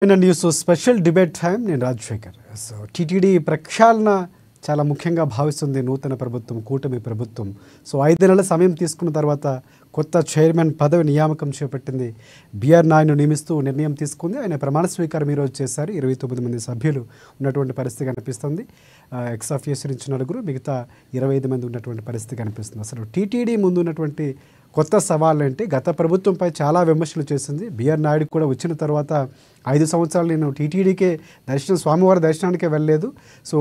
News special debate time నేను Rajasekhar. So TTD ప్రక్షాళన చాలా ముఖ్యంగా భావిస్తుంది నూతన ప్రభుత్వం, కూటమి ప్రభుత్వం. సో 5 నెలల సమయం తీసుకున్న తర్వాత కొత్త చైర్మన్ పదవి నియామకం చేపట్టింది. బిఆర్ నాయుడును నియమిస్తూ నిర్ణయం తీసుకుంది. ఆయన ప్రమాణ స్వీకారం ఈరోజు చేశారు. 29 మంది సభ్యులు ఉన్నటువంటి పరిస్థితి కనిపిస్తుంది. ఎక్స్ ఆఫీసర్ నుంచి 4, మిగతా 25 మంది ఉన్నటువంటి పరిస్థితి కనిపిస్తుంది. అసలు టీటీడీ ముందు ఉన్నటువంటి కొత్త సవాళ్ళు ఏంటి? గత ప్రభుత్వంపై చాలా విమర్శలు చేసింది. బిఆర్ నాయుడు కూడా వచ్చిన తర్వాత 5 సంవత్సరాలు నేను టీటీడీకే స్వామివారి దర్శనానికే వెళ్ళలేదు. సో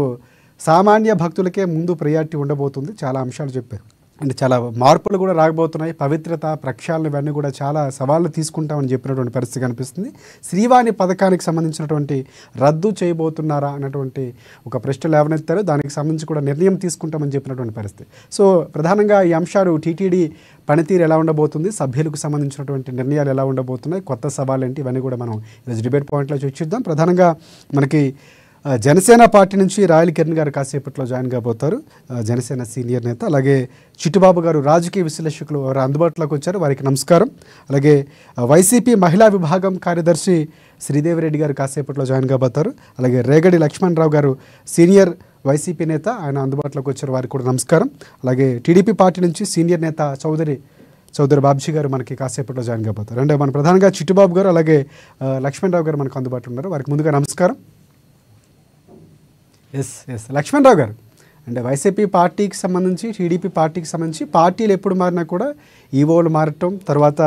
సామాన్య భక్తులకే ముందు ప్రయారిటీ ఉండబోతుంది. చాలా అంశాలు చెప్పారు. అంటే చాలా మార్పులు కూడా రాకపోతున్నాయి. పవిత్రత, ప్రక్షాళన ఇవన్నీ కూడా చాలా సవాళ్ళు తీసుకుంటామని చెప్పినటువంటి పరిస్థితి కనిపిస్తుంది. శ్రీవాణి పథకానికి సంబంధించినటువంటి రద్దు చేయబోతున్నారా అన్నటువంటి ఒక ప్రశ్న లేవనెత్తారు. దానికి సంబంధించి కూడా నిర్ణయం తీసుకుంటామని చెప్పినటువంటి పరిస్థితి. సో ప్రధానంగా ఈ అంశాలు టీటీడీ పనితీరు ఎలా ఉండబోతుంది, సభ్యులకు సంబంధించినటువంటి నిర్ణయాలు ఎలా ఉండబోతున్నాయి, కొత్త సవాళ్ళు ఏంటి, ఇవన్నీ కూడా మనం ఈరోజు డిబేట్ పాయింట్లో చర్చిద్దాం. ప్రధానంగా మనకి జనసేన పార్టీ నుంచి రాయల్ కిరణ్ గారు కాసేపట్లో జాయిన్ కాబోతారు. జనసేన సీనియర్ నేత. అలాగే చిట్టుబాబు గారు రాజకీయ విశ్లేషకులు వారు అందుబాటులోకి వచ్చారు. వారికి నమస్కారం. అలాగే వైసీపీ మహిళా విభాగం కార్యదర్శి శ్రీదేవిరెడ్డి గారు కాసేపట్లో జాయిన్ కాబోతారు. అలాగే రేగడి లక్ష్మణరావు గారు సీనియర్ వైసీపీ నేత, ఆయన అందుబాటులోకి వచ్చారు. వారికి కూడా నమస్కారం. అలాగే టీడీపీ పార్టీ నుంచి సీనియర్ నేత చౌదరి బాబ్జీ గారు మనకి కాసేపట్లో జాయిన్ కాబోతారు. అంటే మన ప్రధానంగా చిట్టుబాబు గారు అలాగే లక్ష్మణరావు గారు మనకు అందుబాటులో ఉన్నారు. వారికి ముందుగా నమస్కారం. ఎస్ లక్ష్మణరావు గారు, అంటే వైసీపీ పార్టీకి సంబంధించి, టీడీపీ పార్టీకి సంబంధించి పార్టీలు ఎప్పుడు మారినా కూడా ఈవోలు మారటం, తర్వాత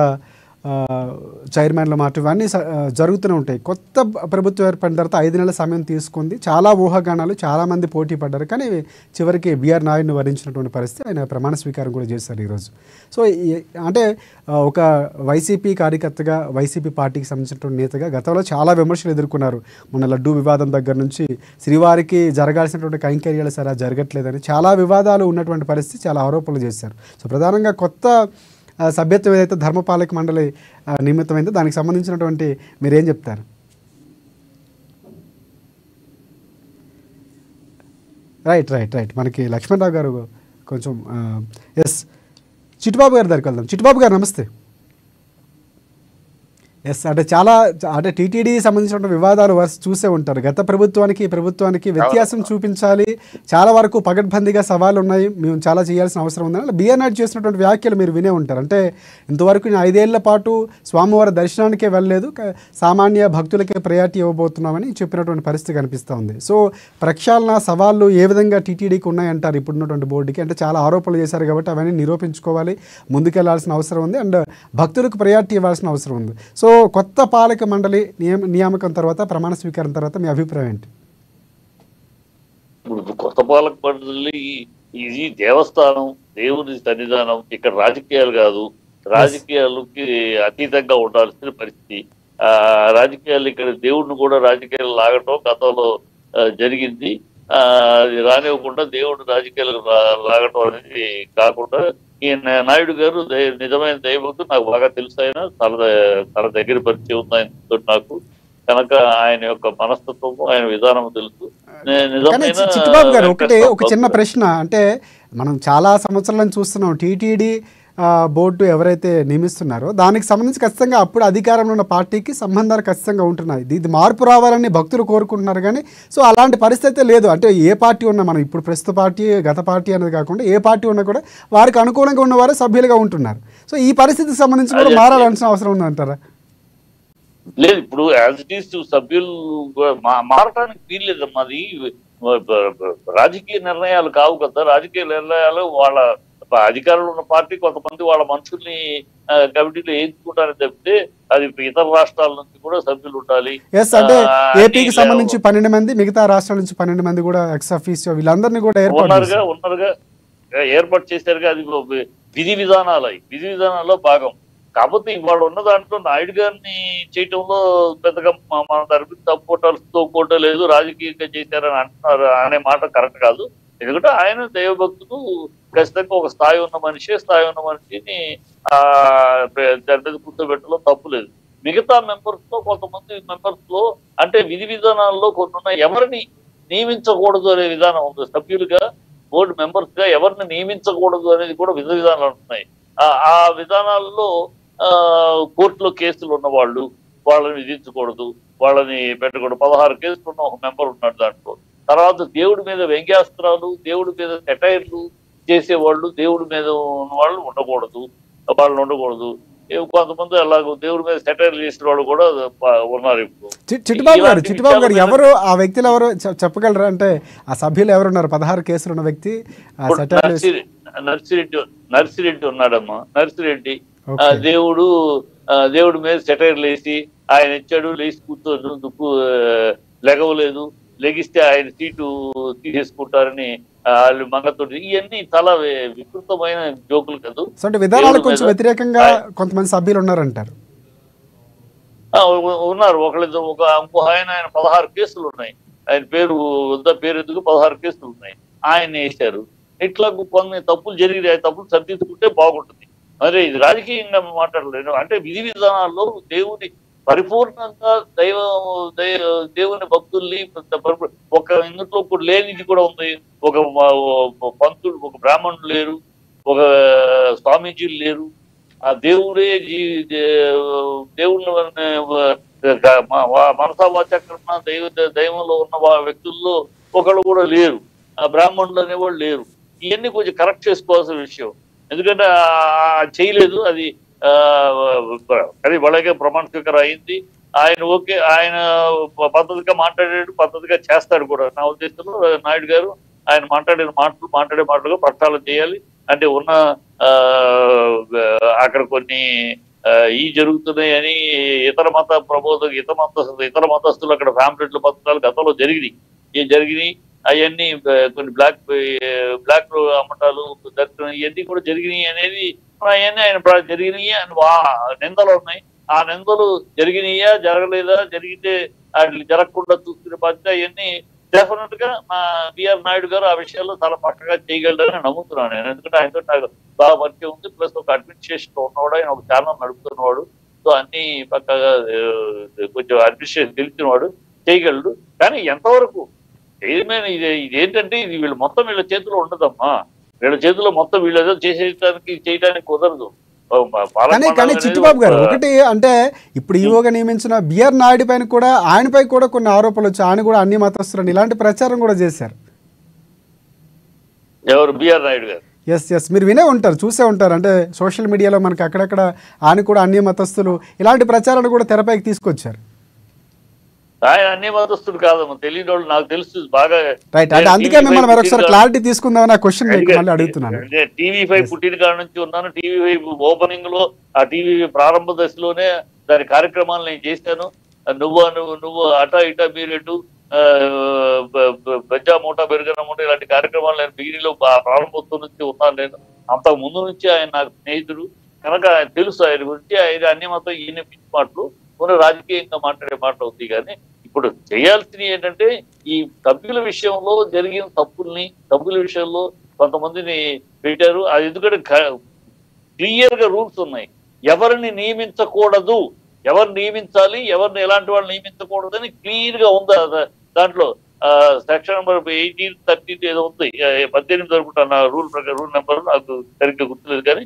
చైర్మన్లు మారటం ఇవన్నీ జరుగుతూనే ఉంటాయి. కొత్త ప్రభుత్వం ఏర్పడిన తర్వాత 5 నెలల సమయం తీసుకుంది. చాలా ఊహాగానాలు, చాలామంది పోటీ పడ్డారు. కానీ చివరికి బిఆర్ నాయుడును వరించినటువంటి పరిస్థితి. ఆయన ప్రమాణ స్వీకారం కూడా చేశారు ఈరోజు. సో అంటే ఒక వైసీపీ కార్యకర్తగా, వైసీపీ పార్టీకి సంబంధించినటువంటి నేతగా గతంలో చాలా విమర్శలు ఎదుర్కొన్నారు. మొన్న లడ్డూ వివాదం దగ్గర నుంచి శ్రీవారికి జరగాల్సినటువంటి కైంకర్యాలు సరే జరగట్లేదని చాలా వివాదాలు ఉన్నటువంటి పరిస్థితి, చాలా ఆరోపణలు చేశారు. సో ప్రధానంగా కొత్త సభ్యత్వం ఏదైతే ధర్మపాలక మండలి నియమితమైందో దానికి సంబంధించినటువంటి మీరేం చెప్తారు? రైట్ మనకి లక్ష్మణరావు గారు కొంచెం ఎస్ చిట్టుబాబు గారి దగ్గరికి వెళ్దాం. చిట్టుబాబు గారు నమస్తే. ఎస్ అంటే టీటీడీ సంబంధించిన వివాదాలు వరుస చూసే ఉంటారు. గత ప్రభుత్వానికి ఈ ప్రభుత్వానికి వ్యత్యాసం చూపించాలి, చాలా వరకు పగడ్బందీగా సవాళ్ళు ఉన్నాయి, మేము చాలా చేయాల్సిన అవసరం ఉందని బిఆర్ నాయుడు చేసినటువంటి వ్యాఖ్యలు మీరు వినే ఉంటారు. అంటే ఇంతవరకు నేను 5 ఏళ్ల పాటు స్వామివారి దర్శనానికే వెళ్ళలేదు, సామాన్య భక్తులకే ప్రయారిటీ ఇవ్వబోతున్నామని చెప్పినటువంటి పరిస్థితి కనిపిస్తూ ఉంది. సో ప్రక్షాళన సవాళ్ళు ఏ విధంగా టీటీడీకి ఉన్నాయంటారు ఇప్పుడున్నటువంటి బోర్డుకి? అంటే చాలా ఆరోపణలు చేశారు కాబట్టి అవన్నీ నిరూపించుకోవాలి, ముందుకెళ్లాల్సిన అవసరం ఉంది, అండ్ భక్తులకు ప్రయారిటీ ఇవ్వాల్సిన అవసరం ఉంది. సో కొత్త పాలక మండలి నియామకం తర్వాత, ప్రమాణ స్వీకారం తర్వాత మీ అభిప్రాయం ఏంటి? ఇప్పుడు కొత్త పాలక మండలి ఇది దేవస్థానం, దేవుని సన్నిధానం. ఇక్కడ రాజకీయాలు కాదు, రాజకీయాలకి అతీతంగా ఉండాల్సిన పరిస్థితి. రాజకీయాలు ఇక్కడ దేవుడిని కూడా రాజకీయాలు లాగటం గతంలో జరిగింది. రానివ్వకుండా దేవుడు రాజకీయాలకు లాగటం అనేది కాకుండా, ఈ నాయుడు గారు నిజమైన దైవభక్తుడు, నాకు బాగా తెలుసు. ఆయన తన దగ్గర పరిచయం ఉంది ఆయనతో నాకు, కనుక ఆయన యొక్క మనస్తత్వము, ఆయన విధానం తెలుసు. చిట్టుబాబు గారు ఒక చిన్న ప్రశ్న. అంటే మనం చాలా సంవత్సరాలను చూస్తున్నాం, టీటీడీ బోర్డు ఎవరైతే నియమిస్తున్నారో దానికి సంబంధించి ఖచ్చితంగా అప్పుడు అధికారంలో ఉన్న పార్టీకి సంబంధాలు ఖచ్చితంగా ఉంటున్నాయి. ఇది మార్పు రావాలని భక్తులు కోరుకుంటున్నారు. కానీ సో అలాంటి పరిస్థితి లేదు. అంటే ఏ పార్టీ ఉన్నా, మనం ఇప్పుడు ప్రస్తుత పార్టీ, గత పార్టీ అనేది కాకుండా ఏ పార్టీ ఉన్నా కూడా వారికి అనుకూలంగా ఉన్నవారే సభ్యులుగా ఉంటున్నారు. సో ఈ పరిస్థితికి సంబంధించి కూడా మారాల్సిన అవసరం ఉందంటారా? లేదు, ఇప్పుడు యాజ్ ఇట్ ఈస్ సభ్యులు మారటానికి వీల్లేదమ్మా. అది రాజకీయ నిర్ణయాలు కావు కదా. రాజకీయ నిర్ణయాలు వాళ్ళ అధికారంలో ఉన్న పార్టీ కొంతమంది వాళ్ళ మనుషుల్ని కమిటీలో ఎంచుకుంటారని చెప్తే, అది ఇతర రాష్ట్రాల నుంచి కూడా సభ్యులు ఉండాలి. అంటే ఏపీకి సంబంధించి 12 మంది, మిగతా రాష్ట్రాల నుంచి 12 మంది కూడా ఎక్స్ ఆఫీసర్ వీళ్ళందరినీ కూడా ఉన్నారుగా ఏర్పాటు చేశారుగా. అది విధి విధానాల్లో భాగం. కాకపోతే ఇవాళ ఉన్న దాంట్లో నాయుడు గారిని చేయటంలో పెద్దగా మన తరపు తప్పుకోవటం లేదు, రాజకీయంగా చేశారని అంటున్నారు అనే మాట కరెక్ట్ కాదు. ఎందుకంటే ఆయన దైవభక్తులు, ఖచ్చితంగా ఒక స్థాయి ఉన్న మనిషిని దాని మీద కూర్చోబెట్టలో తప్పులేదు. మిగతా కొంతమంది మెంబర్స్ లో అంటే విధి విధానాల్లో కొన్ని ఎవరిని నియమించకూడదు అనే విధానం ఉంది. సభ్యులుగా, బోర్డు మెంబర్స్ గా ఎవరిని నియమించకూడదు అనేది కూడా విధానాలు ఉన్నాయి. ఆ విధానాల్లో కోర్టులో కేసులు ఉన్న వాళ్ళని విధించకూడదు, వాళ్ళని పెట్టకూడదు. 16 కేసులు ఉన్న ఒక మెంబర్ ఉన్నాడు దాంట్లో. తర్వాత దేవుడి మీద వ్యంగ్యాస్త్రాలు, దేవుడి మీద సెటైర్లు చేసేవాళ్ళు, దేవుడి మీద ఉన్న వాళ్ళు ఉండకూడదు. కొంతమంది అలాగ దేవుడి మీద సెటైర్లు చేసిన వాళ్ళు కూడా ఉన్నారు ఇప్పుడు. చిట్టుబాబు గారు ఎవరు ఆ వ్యక్తులు ఎవరు చెప్పగలరా? అంటే ఆ సభ్యులు ఎవరున్నారు? 16 కేసులు ఉన్న వ్యక్తి నర్సిరెడ్డి ఉన్నాడమ్మా. నర్సిరెడ్డి దేవుడి మీద సెటైర్లు వేసి ఆయన ఇచ్చాడు, లేచి కూర్చోదు, లెగవలేదు, లెగిస్తే ఆయన సీటు తీసేసుకుంటారని వాళ్ళు మంగతోటి, ఇవన్నీ చాలా వికృతమైన జోకులు కదా. విధానాలకు కొంచెం వ్యతిరేకంగా కొంతమంది సభ్యులు ఉన్నారంటారు. ఉన్నారు. ఇంకో ఆయన 16 కేసులు ఉన్నాయి. ఆయన పేరు ఎందుకు 16 కేసులు ఉన్నాయి. ఆయన వేశారు. ఇట్లా కొన్ని తప్పులు జరిగినాయి. తప్పులు సరిదిద్దుకుంటే బాగుంటుంది. మరి ఇది రాజకీయంగా మాట్లాడలేను. అంటే విధి విధానాల్లో దేవుని పరిపూర్ణంగా దేవుని భక్తుల్ని ఒక ఇందులో లేనిది కూడా ఉంది. ఒక పంతుడు, ఒక బ్రాహ్మణులు లేరు, ఒక స్వామీజీలు లేరు. ఆ దేవుడే దేవుని మనసా వాచకరణ దైవంలో ఉన్న వ్యక్తుల్లో ఒకళ్ళు కూడా లేరు. ఆ బ్రాహ్మణులు అనేవాళ్ళు లేరు. ఇవన్నీ కొంచెం కరెక్ట్ చేసుకోవాల్సిన విషయం. ఎందుకంటే చేయలేదు. అది వాళ్ళకే ప్రమాణ స్వీకారం అయింది. ఆయన పద్ధతిగా మాట్లాడాడు, పద్ధతిగా చేస్తాడు కూడా. నా ఉద్దేశంలో నాయుడు గారు ఆయన మాట్లాడే మాటలుగా ప్రక్షాళన చేయాలి. అంటే ఉన్న అక్కడ కొన్ని జరుగుతున్నాయి అని ఇతర మతస్థులు అక్కడ ఫ్యామిలీల పథకాలు గతంలో జరిగినాయి. అవన్నీ కొన్ని బ్లాక్ అమ్మటాలు, దర్శనం, ఇవన్నీ కూడా జరిగినాయి అనేది అవన్నీ ఆయన జరిగినాయి అని నిందలు ఉన్నాయి. ఆ నిందలు జరిగినాయా జరగలేదా, జరిగితే వాటిని జరగకుండా చూసుకునే బాధ్యత అవన్నీ డెఫినెట్ గా మా బిఆర్ నాయుడు గారు ఆ విషయాల్లో చాలా పక్కగా చేయగలరని నమ్ముతున్నాను నేను. ఎందుకంటే ఆయనతో నాకు బాగా పరిచయం ఉంది. ప్లస్ ఒక అడ్మినిస్ట్రేషన్ లో ఉన్నవాడు, ఆయన ఒక ఛానల్ నడుపుతున్నవాడు. సో అన్ని పక్కగా కొంచెం అడ్మినిస్ట్రేషన్ తెలిసినవాడు, చేయగలడు. కానీ ఎంతవరకు ఇదేంటంటే ఇది వీళ్ళ చేతిలో ఉండదమ్మా. వీళ్ళ చేతిలో మొత్తం వీళ్ళు చేయడానికి కుదరదు. కానీ చిట్టుబాబు గారు ఒకటి అంటే ఇప్పుడు ఈవోగా నియమించిన బిఆర్ నాయుడు పైన కూడా ఆయనపై కూడా కొన్ని ఆరోపణలు వచ్చి ఆయన కూడా అన్ని మతస్థులని ఇలాంటి ప్రచారం కూడా చేశారు. ఎవరు? బిఆర్ నాయుడు గారు. ఎస్ మీరు వినే ఉంటారు, చూసే ఉంటారు. అంటే సోషల్ మీడియాలో మనకి అక్కడక్కడ ఆయన కూడా అన్ని మతస్థులు ఇలాంటి ప్రచారాలు కూడా తెరపైకి తీసుకొచ్చారు. ఆయన అన్ని మతస్థుడు కాదమ్మా, తెలియని వాళ్ళు నాకు తెలుసు బాగా. రైట్, అంటే అందుకే మిమ్మల్ని మరొకసారి క్లారిటీ తీసుకుందామని ఆ క్వశ్చన్ మళ్ళీ అడుగుతున్నాను. TV5 పుట్టిన కాడ నుంచి ఉన్నాను. TV5 ఓపెనింగ్ లో, ఆ టీవీ ప్రారంభ దశలోనే దాని కార్యక్రమాలు నేను చేశాను. నువ్వు అటా ఇటా మీరెటు, బెజ్జా మూట బెరుగన మూట, ఇలాంటి కార్యక్రమాలు నేను బిగినిలో ప్రారంభోత్సవం నుంచి ఉన్నాను. నేను అంతకు ముందు నుంచి ఆయన నాకు స్నేహితుడు కనుక తెలుసు ఆయన గురించి. ఆయన అన్ని మాత్రం ఈయన పిచ్చి మాటలు, కొన్ని రాజకీయంగా మాట్లాడే మాటలు అవుతాయి. కానీ ఇప్పుడు చేయాల్సింది ఏంటంటే ఈ సభ్యుల విషయంలో జరిగిన సభ్యుల విషయంలో కొంతమందిని పెట్టారు. అది ఎందుకంటే క్లియర్ గా రూల్స్ ఉన్నాయి. ఎవరిని నియమించకూడదు, ఎవరు నియమించాలి, ఎవరిని ఎలాంటి వాళ్ళు నియమించకూడదు అని క్లియర్ గా ఉంది దాంట్లో. సెక్షన్ నెంబర్ 1830 ఏదో ఉంది, 18 అనుకుంటా రూల్ నెంబర్, నాకు సరిగ్గా గుర్తులేదు. కానీ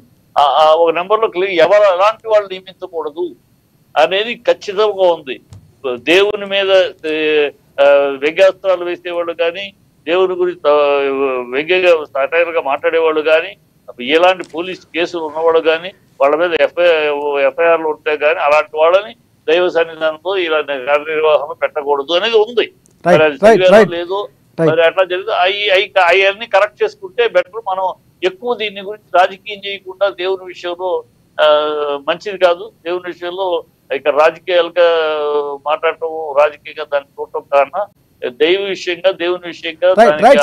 ఒక నెంబర్ లో క్లియర్ ఎవరు ఎలాంటి వాళ్ళు నియమించకూడదు అనేది ఖచ్చితంగా ఉంది. దేవుని మీద వ్యంగ్యాస్త్రాలు వేసేవాళ్ళు కానీ, దేవుని గురించి వ్యంగ్యంగా సటైర్గా మాట్లాడేవాళ్ళు కానీ, ఎలాంటి పోలీస్ కేసులు ఉన్నవాళ్ళు కానీ, వాళ్ళ మీద ఎఫ్ఐఆర్లు ఉంటాయి కానీ, అలాంటి వాళ్ళని దైవ సన్నిధానంలో ఇలాంటి కార్యనిర్వాహం పెట్టకూడదు అనేది ఉంది. లేదు మరి అట్లా జరిగితే అవన్నీ కరెక్ట్ చేసుకుంటే బెటర్. మనం ఎక్కువ దీని గురించి రాజకీయం చేయకుండా దేవుని విషయంలో మంచిది కాదు. దేవుని విషయంలో ఇక్కడ రాజకీయాలుగా మాట్లాడటం, రాజకీయంగా దాన్ని చూడటం కారణం దేవుని విషయంగా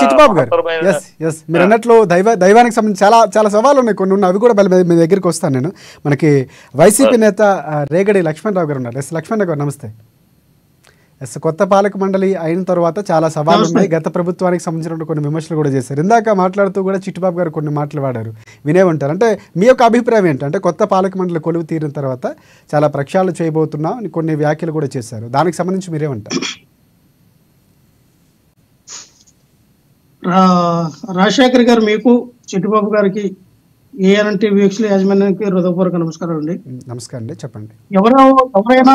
చిట్టుబాబు గారు మీరు అన్నట్లు దైవానికి సంబంధించి చాలా సవాళ్ళు ఉన్నాయి, కొన్ని ఉన్నాయి. అవి కూడా మీ దగ్గరికి వస్తాను నేను. మనకి వైసీపీ నేత రేగడి లక్ష్మణరావు గారు ఉన్నారు. లక్ష్మణరావు గారు నమస్తే. కొత్త పాలక మండలి అయిన తర్వాత చాలా సవాళ్ళు ఉన్నాయి. గత ప్రభుత్వానికి సంబంధించిన కొన్ని విమర్శలు కూడా చేశారు. ఇందాక మాట్లాడుతూ కూడా చిట్టుబాబు గారు కొన్ని మాటలు వాడారు, వినే ఉంటారు. అంటే మీ యొక్క అభిప్రాయం ఏంటంటే కొత్త పాలక మండలి కొలువు తీరిన తర్వాత చాలా ప్రక్షాళన చేయబోతున్నాం అని కొన్ని వ్యాఖ్యలు కూడా చేశారు. దానికి సంబంధించి మీరేమంటారు? రాజశేఖర్ గారు మీకు, చిట్టుబాబు గారికి ఏఎన్టీ వీక్షలు యాజమాన్యానికి హృదయపూర్వక నమస్కారం అండి. నమస్కారం అండి, చెప్పండి. ఎవరైనా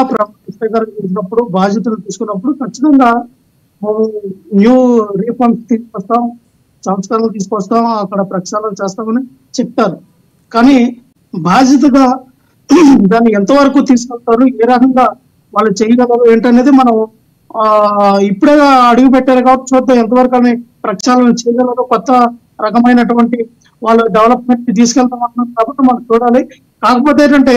స్వీకారం చేసినప్పుడు బాధ్యతలు తీసుకున్నప్పుడు ఖచ్చితంగా న్యూ రీఫార్మ్స్ తీసుకొస్తాం, సంస్కరణలు తీసుకొస్తాం, అక్కడ ప్రక్షాళన చేస్తామని చెప్తారు. కానీ బాధ్యతగా దాన్ని ఎంతవరకు తీసుకెళ్తారు, ఏ రకంగా వాళ్ళు చేయగలరు ఏంటనేది మనం ఇప్పుడే అడుగు పెట్టారు కాబట్టి చూద్దాం ఎంతవరకు అని ప్రక్షాళన చేయగలరు, కొత్త రకమైనటువంటి వాళ్ళ డెవలప్మెంట్ తీసుకెళ్తాం అంటున్నారు కాబట్టి మనం చూడాలి. కాకపోతే ఏంటంటే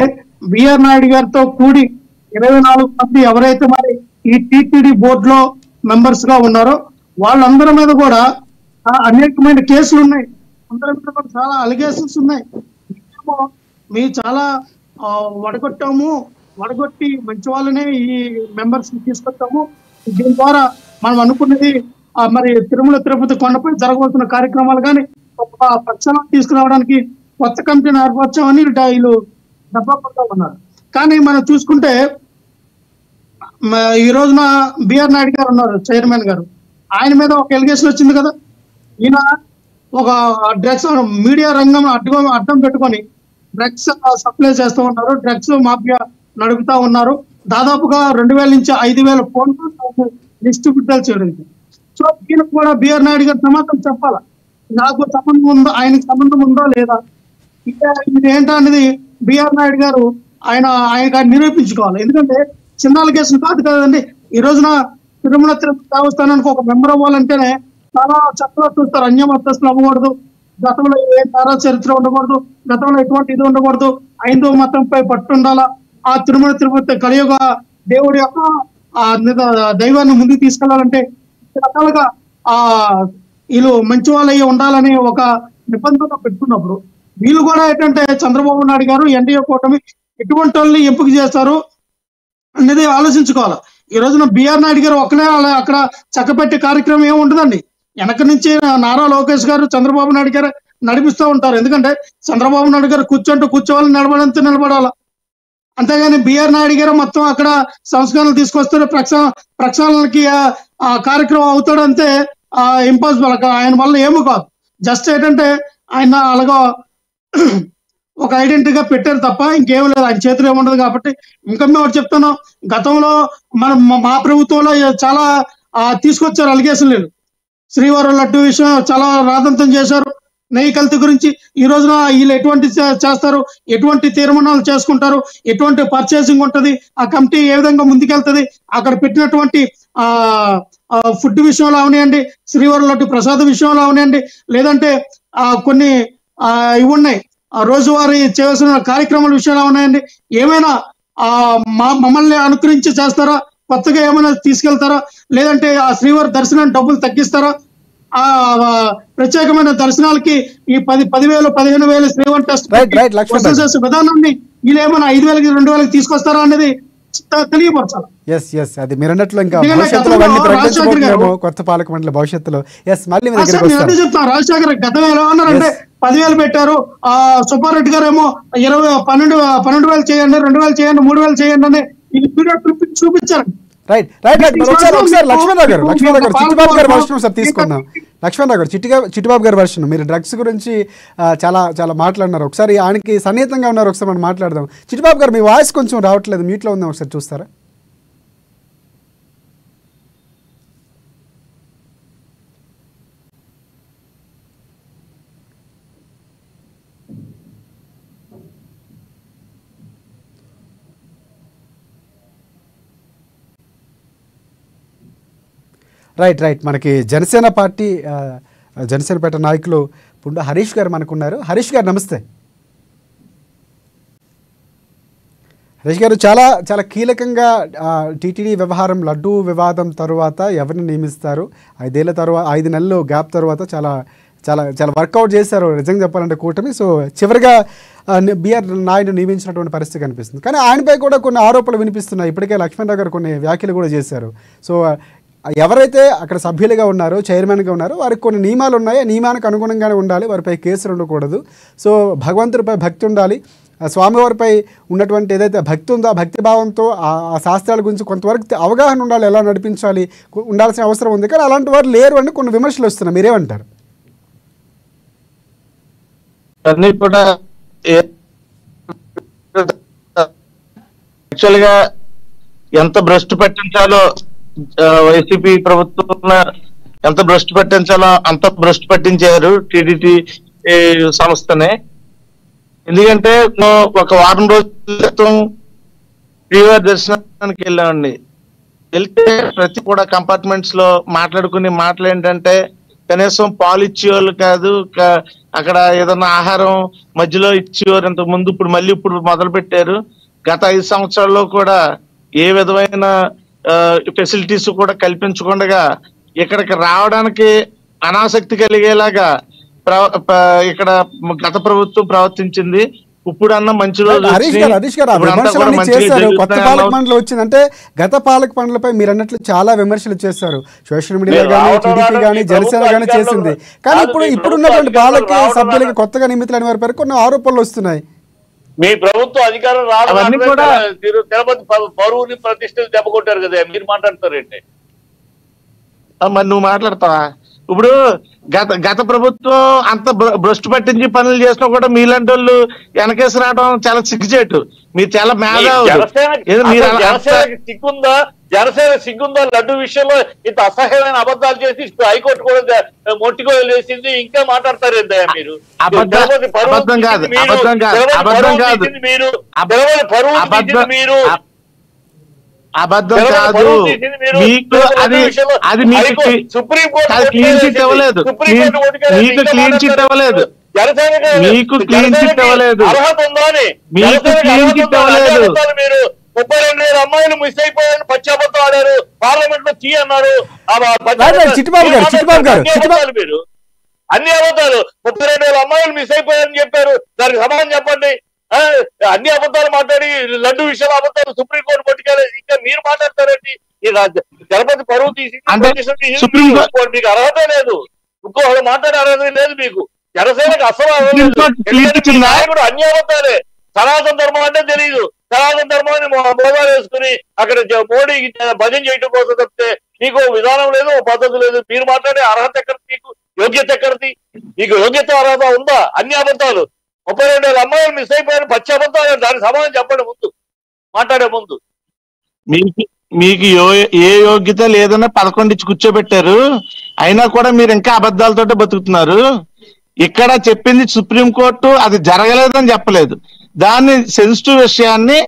బిఆర్ నాయుడు గారితో కూడి 24 మంది ఎవరైతే మరి ఈ టీటీడీ బోర్డులో మెంబర్స్ గా ఉన్నారో వాళ్ళందరి మీద కూడా అనేకమైన కేసులు ఉన్నాయి, అందరి మీద కూడా చాలా అలిగేషన్స్ ఉన్నాయి. మీ చాలా వడగొట్టి మంచి వాళ్ళనే ఈ మెంబర్స్ తీసుకొచ్చాము, దీని ద్వారా మనం అనుకున్నది మరి తిరుమల తిరుపతి కొండపై జరగవలసిన కార్యక్రమాలు కానీ ఒక పక్షాలను తీసుకురావడానికి కొత్త కమిటీని ఏర్పరచామని వీళ్ళు డబ్బా పడతా ఉన్నారు. కానీ మనం చూసుకుంటే ఈ రోజున బిఆర్ నాయుడు గారు ఉన్నారు చైర్మన్ గారు, ఆయన మీద ఒక ఎలిగేషన్ వచ్చింది కదా, ఈయన ఒక డ్రగ్స్ మీడియా రంగం అడ్డం పెట్టుకొని డ్రగ్స్ సప్లై చేస్తూ ఉన్నారు, డ్రగ్స్ మాఫియా నడుపుతా ఉన్నారు. దాదాపుగా 2000 నుంచి 5000 ఫోన్లు లిస్ట్ విడుదల చేయడం. సో దీనికి కూడా బిఆర్ నాయుడు గారు సమాధానం చెప్పాలా, నాకు సంబంధం ఉందో ఆయనకి సంబంధం ఉందో లేదా, ఇది ఏంటో అనేది బిఆర్ నాయుడు గారు ఆయన నిరూపించుకోవాలి. ఎందుకంటే చిన్న అలిగేషన్ కాదు కదండి. ఈ రోజున తిరుమల తిరుపతి దేవస్థానానికి ఒక మెంబర్ అవ్వాలంటేనే చాలా చక్కగా చూస్తారు, అన్యమతస్తులు అవ్వకూడదు, గతంలో ఏ తారా చరిత్ర ఉండకూడదు, గతంలో ఎటువంటి ఇది ఉండకూడదు, హైందవ మతంపై పట్టు ఉండాలా, ఆ తిరుమల తిరుపతి కలియుగ దేవుడి యొక్క దైవాన్ని ముందుకు తీసుకెళ్లాలంటే రకాలుగా వీళ్ళు మంచి వాళ్ళయ్యి ఉండాలని ఒక నిబంధన పెట్టుకున్నప్పుడు వీళ్ళు కూడా ఏంటంటే చంద్రబాబు నాయుడు గారు ఎన్డీఏ కూటమి ఎటువంటి వాళ్ళని ఎంపిక చేస్తారు అనేది ఆలోచించుకోవాలి. ఈ రోజున బిఆర్ నాయుడు గారు ఒకనే అక్కడ చక్కపెట్టే కార్యక్రమం ఏమి ఉండదండి. వెనక నుంచి నారా లోకేష్ గారు చంద్రబాబు నాయుడు గారు నడిపిస్తూ ఉంటారు. ఎందుకంటే చంద్రబాబు నాయుడు గారు కూర్చోవాలి, నిలబడంతో నిలబడాలి. అంతేగాని బిఆర్ నాయుడు గారు మొత్తం అక్కడ సంస్కరణలు తీసుకొస్తే ప్రక్షాళనకి ఆ కార్యక్రమం అవుతాడంతే ఇంపాసిబుల్. ఆయన వల్ల ఏమో కాదు, జస్ట్ ఏంటంటే ఆయన అలాగా ఒక ఐడెంటిటీగా పెట్టారు తప్ప ఇంకేం లేదు, ఆయన చేతులు ఏముండదు. కాబట్టి ఇంకా మేము ఒకటి చెప్తున్నాం, గతంలో మా ప్రభుత్వంలో చాలా తీసుకొచ్చారు అలిగేషన్ లేదు. శ్రీవారం లడ్డు విషయం చాలా రాదంతం చేశారు. నెయ్యి కల్తీ గురించి ఈ రోజున వీళ్ళు ఎటువంటి చేస్తారు, ఎటువంటి తీర్మానాలు చేసుకుంటారు, ఎటువంటి పర్చేసింగ్ ఉంటుంది, ఆ కమిటీ ఏ విధంగా ముందుకెళ్తుంది, అక్కడ పెట్టినటువంటి ఫుడ్ విషయంలో అవనియండి, శ్రీవారం లడ్డు ప్రసాద విషయంలో అవనియండి, లేదంటే కొన్ని ఇవి ఉన్నాయి రోజువారీ చేయాల్సిన కార్యక్రమాల విషయాలు ఉన్నాయండి, ఏమైనా మమ్మల్ని అనుకరించి చేస్తారా, కొత్తగా ఏమైనా తీసుకెళ్తారా, లేదంటే ఆ శ్రీవారి దర్శనానికి డబ్బులు తగ్గిస్తారా, ఆ ప్రత్యేకమైన దర్శనాలకి ఈ 10,000 15,000 శ్రీవారి టెస్ట్ చేసే విధానాన్ని వీళ్ళు ఏమైనా 5,000 2,000 తీసుకొస్తారా అనేది తెలియపరచాలి. అది మీరు అన్నట్లు ఇంకా కొత్త పాలక మండలి భవిష్యత్తులో చెప్తాను. రాజశేఖర్ గతం ఎలా ఉన్నారంటే 10,000 పెట్టారు, సుబ్బారెడ్డి గారు ఏమో 12,000 చేయండి, 2,000 చేయండి, 3,000 చేయండి అని చూపించారు. లక్ష్మణరావు గారు చిట్టిబాబు గారి వర్షన్ ఒకసారి తీసుకుందాం. లక్ష్మణరావు గారు చిట్టిబాబు గారి వర్షన్, మీరు డ్రగ్స్ గురించి చాలా చాలా మాట్లాడినారు, ఒకసారి ఆయనకి సన్నిహితంగా ఉన్నారు, ఒకసారి మనం మాట్లాడదాం. చిట్టిబాబు గారు మీ వాయిస్ కొంచెం రావట్లేదు, మ్యూట్లో ఉందాం, ఒకసారి చూస్తారా? రైట్ మనకి జనసేన పార్టీ జనసేనపేట నాయకులు పుండ హరీష్ గారు మనకున్నారు. హరీష్ గారు నమస్తే. హరీష్ గారు, చాలా చాలా కీలకంగా టీటీడీ వ్యవహారం లడ్డూ వివాదం తర్వాత ఎవరిని నియమిస్తారు, 5 నెలలు గ్యాప్ తర్వాత చాలా చాలా చాలా వర్కౌట్ చేశారు నిజంగా చెప్పాలంటే కూటమి. సో చివరిగా బిఆర్ నాయుడు నియమించినటువంటి పరిస్థితి కనిపిస్తుంది. కానీ ఆయనపై కూడా కొన్ని ఆరోపణలు వినిపిస్తున్నాయి. ఇప్పటికే లక్ష్మణరావు గారు కొన్ని వ్యాఖ్యలు కూడా చేశారు. సో ఎవరైతే అక్కడ సభ్యులుగా ఉన్నారో, చైర్మన్గా ఉన్నారో, వారికి కొన్ని నియమాలు ఉన్నాయి, ఆ నియమానికి అనుగుణంగానే ఉండాలి, వారిపై కేసులు ఉండకూడదు. సో భగవంతుడిపై భక్తి ఉండాలి, స్వామివారిపై ఉన్నటువంటి ఏదైతే భక్తి ఉందో ఆ భక్తి భావంతో ఆ శాస్త్రాల గురించి కొంతవరకు అవగాహన ఉండాలి, ఎలా నడిపించాలి ఉండాల్సిన అవసరం ఉంది. కానీ అలాంటి వారు లేరు అని కొన్ని విమర్శలు వస్తున్నాయి, మీరేమంటారు? అన్ని కూడా యాక్చువల్ గా ఎంత భ్రష్టు పట్టించాలో వైసీపీ ప్రభుత్వం ఎంత భ్రష్టు పట్టించాలో అంత భ్రష్టు పట్టించారు టీడీటీ సంస్థనే. ఎందుకంటే ఒక వారం రోజుల క్రితం శ్రీవారి దర్శనానికి వెళ్ళామండి. వెళ్తే ప్రతి కూడా కంపార్ట్మెంట్స్ లో మాట్లాడుకుని మాటలు ఏంటంటే కనీసం పాలు ఇచ్చేవాళ్ళు కాదు, అక్కడ ఏదైనా ఆహారం మధ్యలో ఇచ్చేవారు ఇంతకు ముందు, ఇప్పుడు మొదలు పెట్టారు. గత 5 సంవత్సరాల్లో కూడా ఏ విధమైన ఫెసిలిటీస్ కూడా కల్పించకుండా ఇక్కడికి రావడానికి అనాసక్తి కలిగేలాగా ఇక్కడ గత ప్రభుత్వం ప్రవర్తించింది. ఇప్పుడు అన్న మంచి రోజు హరీష్ గారు విమర్శలు చేశారు. కొత్త పాలక మండలి వచ్చిందంటే గత పాలక మండలిపై మీరు అన్నట్లు చాలా విమర్శలు చేశారు. సోషల్ మీడియా కానీ టీడీపీ కానీ జనసేన కానీ చేసింది. కానీ ఇప్పుడున్నటువంటి పాలక సభ్యులకి కొత్తగా నియమితులైన వారి పేరు కొన్ని ఆరోపణలు వస్తున్నాయి. మీ ప్రభుత్వం అధికారం రావడం కూడా తిరుపతి పరువుని ప్రతిష్టలు దెబ్బకొట్టారు కదా, మీరు మాట్లాడతారేంటి? మరి నువ్వు మాట్లాడతావా? ఇప్పుడు గత ప్రభుత్వం అంత భ్రష్టు పట్టించి పనులు చేసినా కూడా మీలాంటి వాళ్ళు వెనకేసి రావడం చాలా సిగ్గుచేటు. మీరు చాలా సిగ్గుందా? జనసేన సిగ్గుందా? లడ్డు విషయంలో ఇంత అసహ్యమైన అబద్ధాలు చేసి హైకోర్టు కూడా మొట్టికోయలు వేసింది, ఇంకా మాట్లాడతారేందా మీరు? మీరు అబద్ధం కాదు. మీకు అది సుప్రీంకోర్టు క్లీన్ చిట్ ఇవ్వలేదు, మీకు క్లీన్ చిట్ ఇవ్వలేదు, మీకు క్లీన్ చిట్ ఇవ్వలేదు, మీకు క్లీన్ చిట్ ఇవ్వలేదు. మీరు 32,000 అమ్మాయిలు మిస్ అయిపోయారని పశ్చాపత్తం ఆడారు, పార్లమెంట్ లో తీ అన్నారు. మీరు అన్ని అబద్ధాలు. 32,000 అమ్మాయిలు మిస్ అయిపోయారని చెప్పారు, దానికి సమాధానం చెప్పండి. అన్ని అబద్ధాలు మాట్లాడి లడ్డు విషయాలు అబద్ధాలు సుప్రీంకోర్టు పట్టుకెళ్ళేది, ఇంకా మీరు మాట్లాడతారండి? ఈ తిరుపతి పరువు తీసి మీకు అర్హత లేదు, ఇంకోటి మాట్లాడే అర్హత లేదు మీకు. జనసేనకు అసలు నాయకుడు అన్ని అబద్ధాలే. సనాతన ధర్మం అంటే తెలియదు, సనాతన ధర్మాన్ని మోదాలు వేసుకుని అక్కడ మోడీకి భజన చేయడం కోసం తప్పితే మీకు విధానం లేదు, పద్ధతి లేదు. మీరు మాట్లాడే అర్హత ఎక్కడిది? మీకు యోగ్యత ఎక్కడిది? మీకు యోగ్యత అర్హత ఉందా? అన్ని అబద్ధాలు. 32,000 అమ్మాయిలు మిస్ అయిపోయారు, పశ్చాపత్తాలు, దానికి సమాధానం చెప్పండి ముందు, మాట్లాడే ముందు. మీకు ఏ యోగ్యత లేదన్నా 11 ఇచ్చి కూర్చోబెట్టారు, అయినా కూడా మీరు ఇంకా అబద్ధాలతోటే బతుకుతున్నారు. ఇక్కడ చెప్పింది సుప్రీంకోర్టు అది జరగలేదని చెప్పలేదు, దాన్ని సెన్సిటివ్ విషయాన్ని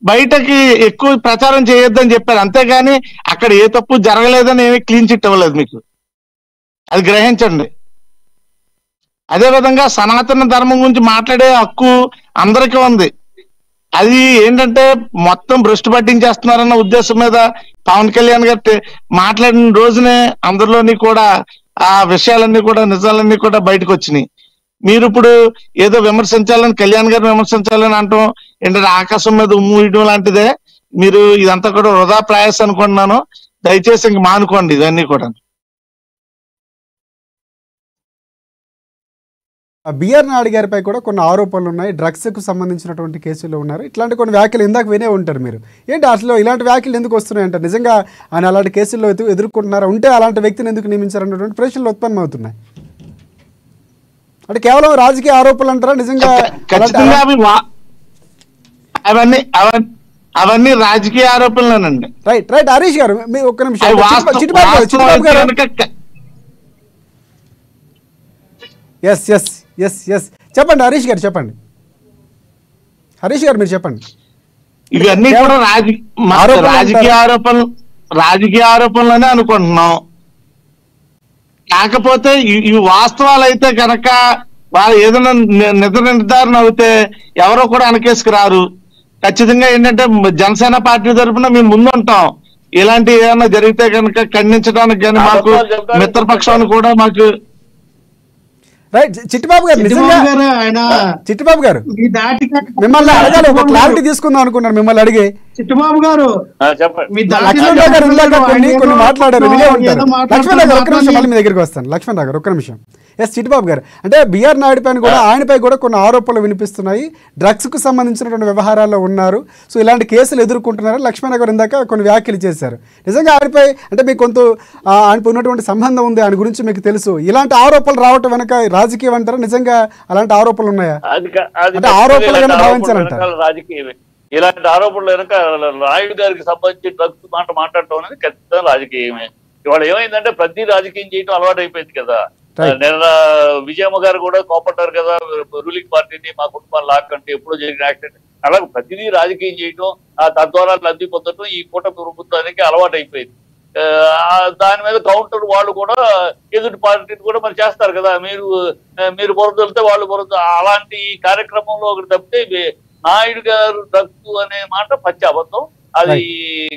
బయటకి ఎక్కువ ప్రచారం చేయొద్దని చెప్పారు. అంతేగాని అక్కడ ఏ తప్పు జరగలేదని ఏమీ క్లీన్ చిట్ ఇవ్వలేదు మీకు, అది గ్రహించండి. అదేవిధంగా సనాతన ధర్మం గురించి మాట్లాడే హక్కు అందరికీ ఉంది. అది ఏంటంటే మొత్తం భ్రష్టు పట్టించేస్తున్నారన్న ఉద్దేశం మీద పవన్ కళ్యాణ్ గారు మాట్లాడిన రోజునే అందరిలోని కూడా ఆ విషయాలన్నీ కూడా నిజాలన్నీ కూడా బయటకు వచ్చినాయి. మీరు ఇప్పుడు ఏదో విమర్శించాలని, కళ్యాణ్ గారిని విమర్శించాలని అంటాం ఏంటంటే ఆకాశం మీద ఉమ్మూయడం లాంటిదే. మీరు ఇదంతా కూడా వృధా ప్రయాస అనుకుంటున్నాను, దయచేసి ఇంక మానుకోండి ఇవన్నీ కూడా. బిఆర్ నాయుడు గారిపై కూడా కొన్ని ఆరోపణలు ఉన్నాయి, డ్రగ్స్కు సంబంధించినటువంటి కేసుల్లో ఉన్నారు. ఇట్లాంటి కొన్ని వ్యాఖ్యలు ఇందాక వినే ఉంటారు మీరు. ఏంటి అసలు ఇలాంటి వ్యాఖ్యలు ఎందుకు వస్తున్నాయంటే నిజంగా ఆయన అలాంటి కేసుల్లో ఎదుర్కొంటున్నారా, ఉంటే అలాంటి వ్యక్తిని ఎందుకు నియమించారన్నటువంటి ప్రశ్నలు ఉత్పన్నం అవుతున్నాయి. అంటే కేవలం రాజకీయ ఆరోపణలు అంటారా నిజంగా? అవన్నీ రాజకీయ ఆరోపణలేనండి. రైట్ రైట్ హరీష్ గారు మీ ఒక్క నిమిషం. ఎస్ ఎస్ ఎస్ ఎస్ చెప్పండి హరీష్ గారు, చెప్పండి హరీష్ గారు, మీరు చెప్పండి. ఇవన్నీ కూడా రాజకీయ ఆరోపణలనే అనుకుంటున్నాం. కాకపోతే ఈ వాస్తవాలు అయితే కనుక వాళ్ళు ఏదైనా నిర్ధారణ అవుతే ఎవరో కూడా వెనకేసుకు రారు. ఖచ్చితంగా ఏంటంటే జనసేన పార్టీ తరఫున మేము ముందుంటాం. ఇలాంటి ఏమైనా జరిగితే కనుక ఖండించడానికి కానీ మాకు మిత్రపక్షాన్ని కూడా మాకు. రైట్ చిట్టిబాబు గారు, చిట్టిబాబు గారు మిమ్మల్ని అడగాలి, ఒక క్లారిటీ తీసుకుందాం అనుకున్నారు మిమ్మల్ని అడిగి. చిట్టుబాబు గారు చెప్పండి. మీ లక్ష్మణ్ గారు ఇందాక కొన్ని మాట్లాడారు, వినే ఉంటారు. లక్ష్మణ్ గారు ఒక్క నిమిషం, మళ్ళీ మీ దగ్గరికి వస్తాను. లక్ష్మణ్ గారు ఒక్క నిమిషం. ఎస్ చిట్టుబాబు గారు, అంటే బిఆర్ నాయుడు పైన కూడా ఆయనపై కూడా కొన్ని ఆరోపణలు వినిపిస్తున్నాయి, డ్రగ్స్ కు సంబంధించినటువంటి వ్యవహారాల్లో ఉన్నారు, సో ఇలాంటి కేసులు ఎదుర్కొంటున్నారు. లక్ష్మణ్ గారు ఇందాక కొన్ని వ్యాఖ్యలు చేశారు. నిజంగా ఆయనపై అంటే మీకు కొంత ఆయనపై ఉన్నటువంటి సంబంధం ఉంది, ఆయన గురించి మీకు తెలుసు. ఇలాంటి ఆరోపణలు రావటం వెనక రాజకీయం అంటారా? నిజంగా అలాంటి ఆరోపణలు ఉన్నాయా? అంటే ఆరోపణలుగానే భావించాలంటారు. రాజకీయమే. ఇలాంటి ఆరోపణలు వెనక నాయుడు గారికి సంబంధించి డ్రగ్స్ మాట్లాడటం అనేది ఖచ్చితంగా రాజకీయమే. ఇవాళ ఏమైందంటే ప్రతి రాజకీయం చేయడం అలవాటు అయిపోయింది కదా. నిన్న విజయమ్మ గారు కూడా కోపడ్డారు కదా, రూలింగ్ పార్టీని మా కుటుంబాన్ని లాక్కంటే ఎప్పుడో జరిగిన యాక్సిడెంట్. అలాగే ప్రతిదీ రాజకీయం చేయడం, తద్వారా లబ్ధి పొందడం ఈ కూటమి ప్రభుత్వానికి అలవాటు అయిపోయింది. దాని మీద కౌంటర్ వాళ్ళు కూడా ఎదుటి పార్టీని కూడా మరి చేస్తారు కదా. మీరు బురదలితే వాళ్ళు బురద, అలాంటి కార్యక్రమంలో ఒకటి తప్పితే నాయుడు గారు డ్రగ్స్ అనే మాట పచ్చి అబద్ధం. అది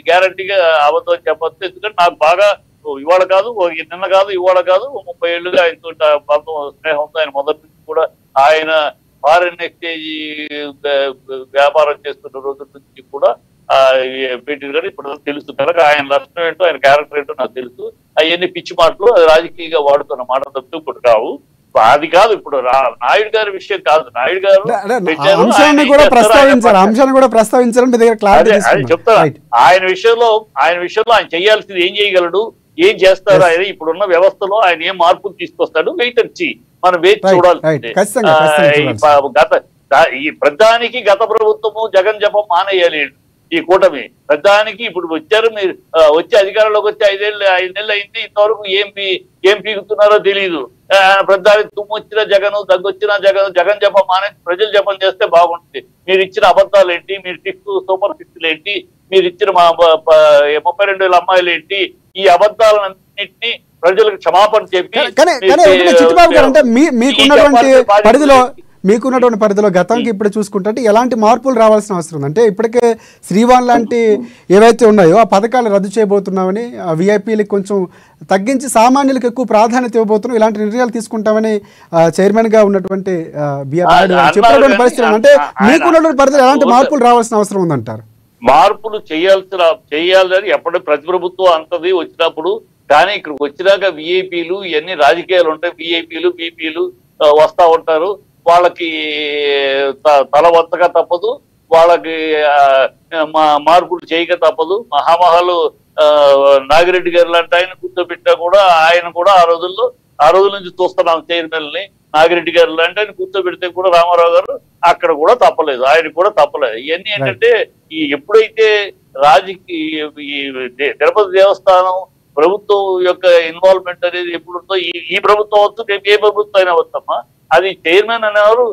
గ్యారంటీగా అబద్ధం అని చెప్పొచ్చు. ఎందుకంటే నాకు బాగా ఇవాళ కాదు, నిన్న కాదు, ఇవాళ కాదు, 30 ఏళ్ళుగా ఆయనతో బంధం స్నేహంతో ఆయన మొదటి నుంచి కూడా ఆయన ఫారెన్ ఎక్స్చేంజ్ వ్యాపారం చేస్తున్న రోజుల నుంచి కూడా పెట్టింది. కానీ ఇప్పుడు తెలుసు కనుక ఆయన లక్షణం ఏంటో, ఆయన క్యారెక్టర్ ఏంటో నాకు తెలుసు. అవన్నీ పిచ్చి మాటలు, అది రాజకీయంగా వాడుతున్న మాట తప్పితే ఇప్పుడు కావు. అది కాదు ఇప్పుడు నాయుడు గారి విషయం కాదు. నాయుడు గారు అంశాన్ని కూడా ప్రస్తావించాలని మీ దగ్గర క్లారిటీ చెప్తారా? ఆయన విషయంలో ఆయన చేయాల్సింది ఏం చేయగలడు, ఏం చేస్తారు, ఆయన ఇప్పుడున్న వ్యవస్థలో ఆయన ఏం మార్పులు తీసుకొస్తాడు, వెయిట్ వచ్చి మనం వేచి చూడాల్సిందే. ఈ ప్రధానికి గత ప్రభుత్వము జగన్ జపం మానేయాలి. ఈ కూటమి ప్రధానికి ఇప్పుడు వచ్చారు, మీరు వచ్చి అధికారంలోకి వచ్చి 5 నెలలు అయింది, ఇంతవరకు ఏం పీకుతున్నారో తెలియదు. ప్రధానికి తుమ్ము వచ్చినా జగన్, దగ్గొచ్చినా జగన్ జపం మానేసి ప్రజలు జపం చేస్తే బాగుంటుంది. మీరు ఇచ్చిన అబద్ధాలు ఏంటి, మీరు సూపర్ సిక్స్లు ఏంటి, మీరు ఇచ్చిన 32,000 అమ్మాయిలు ఏంటి, ఈ అబద్ధాలన్నింటినీ ప్రజలకు క్షమాపణ చెప్పి చిట్టుబాబు గారు, అంటే మీకున్నటువంటి పరిధిలో గతంకి ఇప్పుడు చూసుకుంటే ఎలాంటి మార్పులు రావాల్సిన అవసరం ఉంది? అంటే ఇప్పటికే శ్రీవాన్ లాంటి ఏవైతే ఉన్నాయో ఆ పథకాలు రద్దు చేయబోతున్నామని, విఐపీలకు కొంచెం తగ్గించి సామాన్యులకు ఎక్కువ ప్రాధాన్యత ఇవ్వబోతున్నాం, ఇలాంటి నిర్ణయాలు తీసుకుంటామని చైర్మన్ గా ఉన్నటువంటి బిఆర్ నాయుడు చెప్పినటువంటి పరిస్థితి. అంటే మీకున్నటువంటి పరిధిలో ఎలాంటి మార్పులు రావాల్సిన అవసరం ఉందంటారు? మార్పులు చేయాలని ఎప్పటి ప్రతి ప్రభుత్వం అంతది వచ్చినప్పుడు, కానీ ఇక్కడికి వచ్చినాక విఐపీలు ఇవన్నీ రాజకీయాలు ఉంటాయి. విఐపీలు బీపీలు వస్తా ఉంటారు, వాళ్ళకి తల వంతగా తప్పదు, వాళ్ళకి మార్పులు చేయక తప్పదు. మహామహాలు నాగిరెడ్డి గారు లాంటి ఆయన కూర్చోబెట్టినా కూడా ఆయన కూడా ఆ రోజుల నుంచి చూస్తున్నాం చైర్మన్ని. నాగిరెడ్డి గారు లాంటి ఆయన కూర్చోబెడితే కూడా రామారావు గారు అక్కడ కూడా తప్పలేదు, ఆయన కూడా తప్పలేదు. ఇవన్నీ ఏంటంటే ఎప్పుడైతే తిరుపతి దేవస్థానం ప్రభుత్వం యొక్క ఇన్వాల్వ్మెంట్ అనేది ఎప్పుడుందో, ఈ ప్రభుత్వం వద్దు, రేపు ఏ ప్రభుత్వం అయినా వద్దమ్మా, అది చైర్మన్ అనేవారు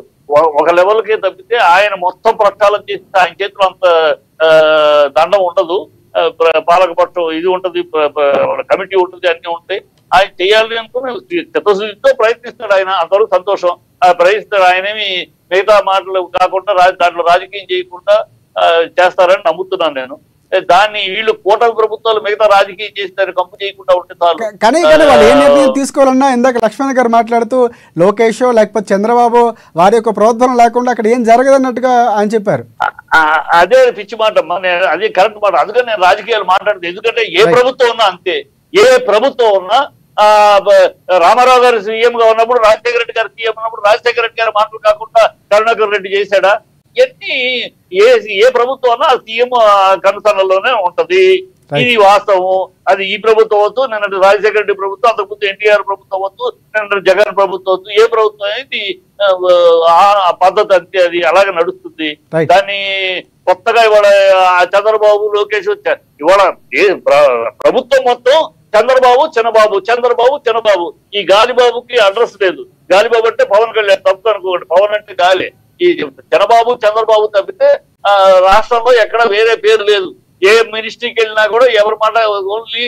ఒక లెవెల్కే తప్పితే ఆయన మొత్తం ప్రక్షాళన చేస్తే ఆయన చేతిలో అంత దండం ఉండదు. పాలకపక్షం ఇది ఉంటది, కమిటీ ఉంటుంది, అన్ని ఉంటాయి. ఆయన చేయాలి అనుకుని చిత్తశుద్ధితో ప్రయత్నిస్తాడు. ఆయన అంతవరకు సంతోషం, ప్రయత్నిస్తాడు. ఆయనేమి మిగతా మాటలు కాకుండా దాంట్లో రాజకీయం చేయకుండా చేస్తారని నమ్ముతున్నాను నేను. దాన్ని వీళ్ళు కూటమి ప్రభుత్వాలు మిగతా రాజకీయం చేస్తారు, కంపు చేయకుండా ఉంటే చాలు. కానీ వాళ్ళు ఏ నిర్ణయం తీసుకోవాలన్నా, ఇందాక లక్ష్మణ్ గారు మాట్లాడుతూ లోకేష్ లేకపోతే చంద్రబాబు వారి యొక్క ప్రోద్బలం లేకుండా అక్కడ ఏం జరగదన్నట్టుగా ఆయన చెప్పారు. అదే పిచ్చి మాట, అదే కరెక్ట్ మాట. అందుకని నేను రాజకీయాలు మాట్లాడుతుంది. ఎందుకంటే ఏ ప్రభుత్వం ఉన్నా అంతే, ఏ ప్రభుత్వం ఉన్నా రామారావు గారు సీఎం గా ఉన్నప్పుడు, రాజశేఖర రెడ్డి గారు సీఎం ఉన్నప్పుడు రాజశేఖర రెడ్డి గారు మాటలు కాకుండా కరుణాకర్ రెడ్డి చేశాడా? ఇవన్నీ ఏ ప్రభుత్వం అన్నా సీఎం కనుసనలోనే ఉంటది. ఇది వాస్తవం. అది ఈ ప్రభుత్వం వద్దు, నిన్న రాజశేఖర రెడ్డి ప్రభుత్వం, అంతకుముందు ఎన్టీఆర్ ప్రభుత్వం వద్దు, నిన్న జగన్ ప్రభుత్వం వద్దు, ఏ ప్రభుత్వం అనేది ఆ పద్ధతి అంతే, అది అలాగే నడుస్తుంది. దాన్ని కొత్తగా ఇవాళ చంద్రబాబు లోకేష్ వచ్చారు. ఇవాళ ప్రభుత్వం మొత్తం చంద్రబాబు చిన్నబాబు. ఈ గాలిబాబుకి అడ్రస్ లేదు. గాలిబాబు అంటే పవన్ కళ్యాణ్, తప్పు అనుకోండి, పవన్ అంటే గాలి. ఈ చంద్రబాబు తప్పితే రాష్ట్రంలో ఎక్కడ వేరే పేరు లేదు. ఏ మినిస్ట్రీకి వెళ్ళినా కూడా ఎవరి మాట ఓన్లీ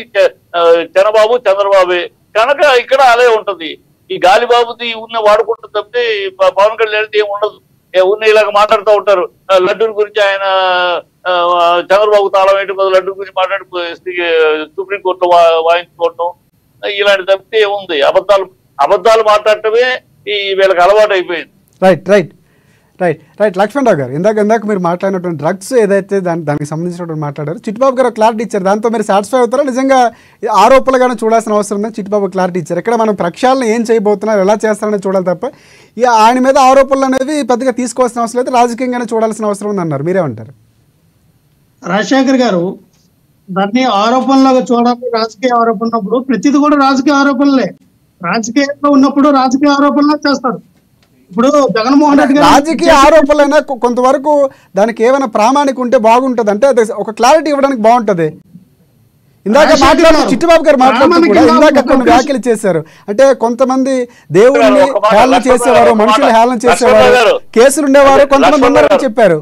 చంద్రబాబే కనుక ఇక్కడ అలే ఉంటది. ఈ గాలిబాబుది ఉన్న వాడుకుంటూ తప్పితే పవన్ కళ్యాణ్ ఏం ఉండదు. ఉన్న ఇలాగ మాట్లాడుతూ ఉంటారు. లడ్డూల గురించి ఆయన చంద్రబాబు తాళం ఏంటి లడ్డూ గురించి మాట్లాడి సుప్రీంకోర్టులో వాయించుకోవటం, ఇలాంటి తప్పితే ఏముంది? అబద్ధాలు మాట్లాడటమే ఈ వీళ్ళకి అలవాటు అయిపోయింది. రైట్ రైట్ లక్ష్మణరావు గారు, ఇందాక మీరు మాట్లాడినటువంటి డ్రగ్స్ ఏదైతే దానికి సంబంధించినటువంటి మాట్లాడారు, చిట్టిబాబు గారు క్లారిటీ ఇచ్చారు. దాంతో మీరు సాటిస్ఫై అవుతారా? నిజంగా ఆరోపణలుగానే చూడాల్సిన అవసరం ఉందని చిట్టిబాబు క్లారిటీ ఇచ్చారు. ఇక్కడ మనం ప్రక్షాళన ఏం చేయబోతున్నారు, ఎలా చేస్తారని చూడాలి తప్ప ఇక ఆయన మీద ఆరోపణలు అనేవి పెద్దగా తీసుకోవాల్సిన అవసరం లేదు, రాజకీయంగానే చూడాల్సిన అవసరం ఉందన్నారు. మీరేమంటారు? రాజశేఖర్ గారు దాన్ని ఆరోపణలాగా చూడాలి. రాజకీయ ఆరోపణ ఉన్నప్పుడు ప్రతిది కూడా రాజకీయ ఆరోపణలే. రాజకీయంలో ఉన్నప్పుడు రాజకీయ ఆరోపణలే చేస్తారు. ఇప్పుడు జగన్మోహన్ రెడ్డి గారు రాజకీయ ఆరోపణలైనా కొంతవరకు దానికి ఏమైనా ప్రామాణిక ఉంటే బాగుంటది, అంటే ఒక క్లారిటీ ఇవ్వడానికి బాగుంటది. ఇందాక మాట్లాడుతూ చిట్టిబాబు గారు మాట్లాడుతూ కూడా ఇందాక కొన్ని వ్యాఖ్యలు చేశారు. అంటే కొంతమంది దేవుడిని హేళన చేసేవారు, మనుషులు హేళన చేసేవారు, కేసులు ఉండేవారు, కొంతమంది ఉన్నారని చెప్పారు.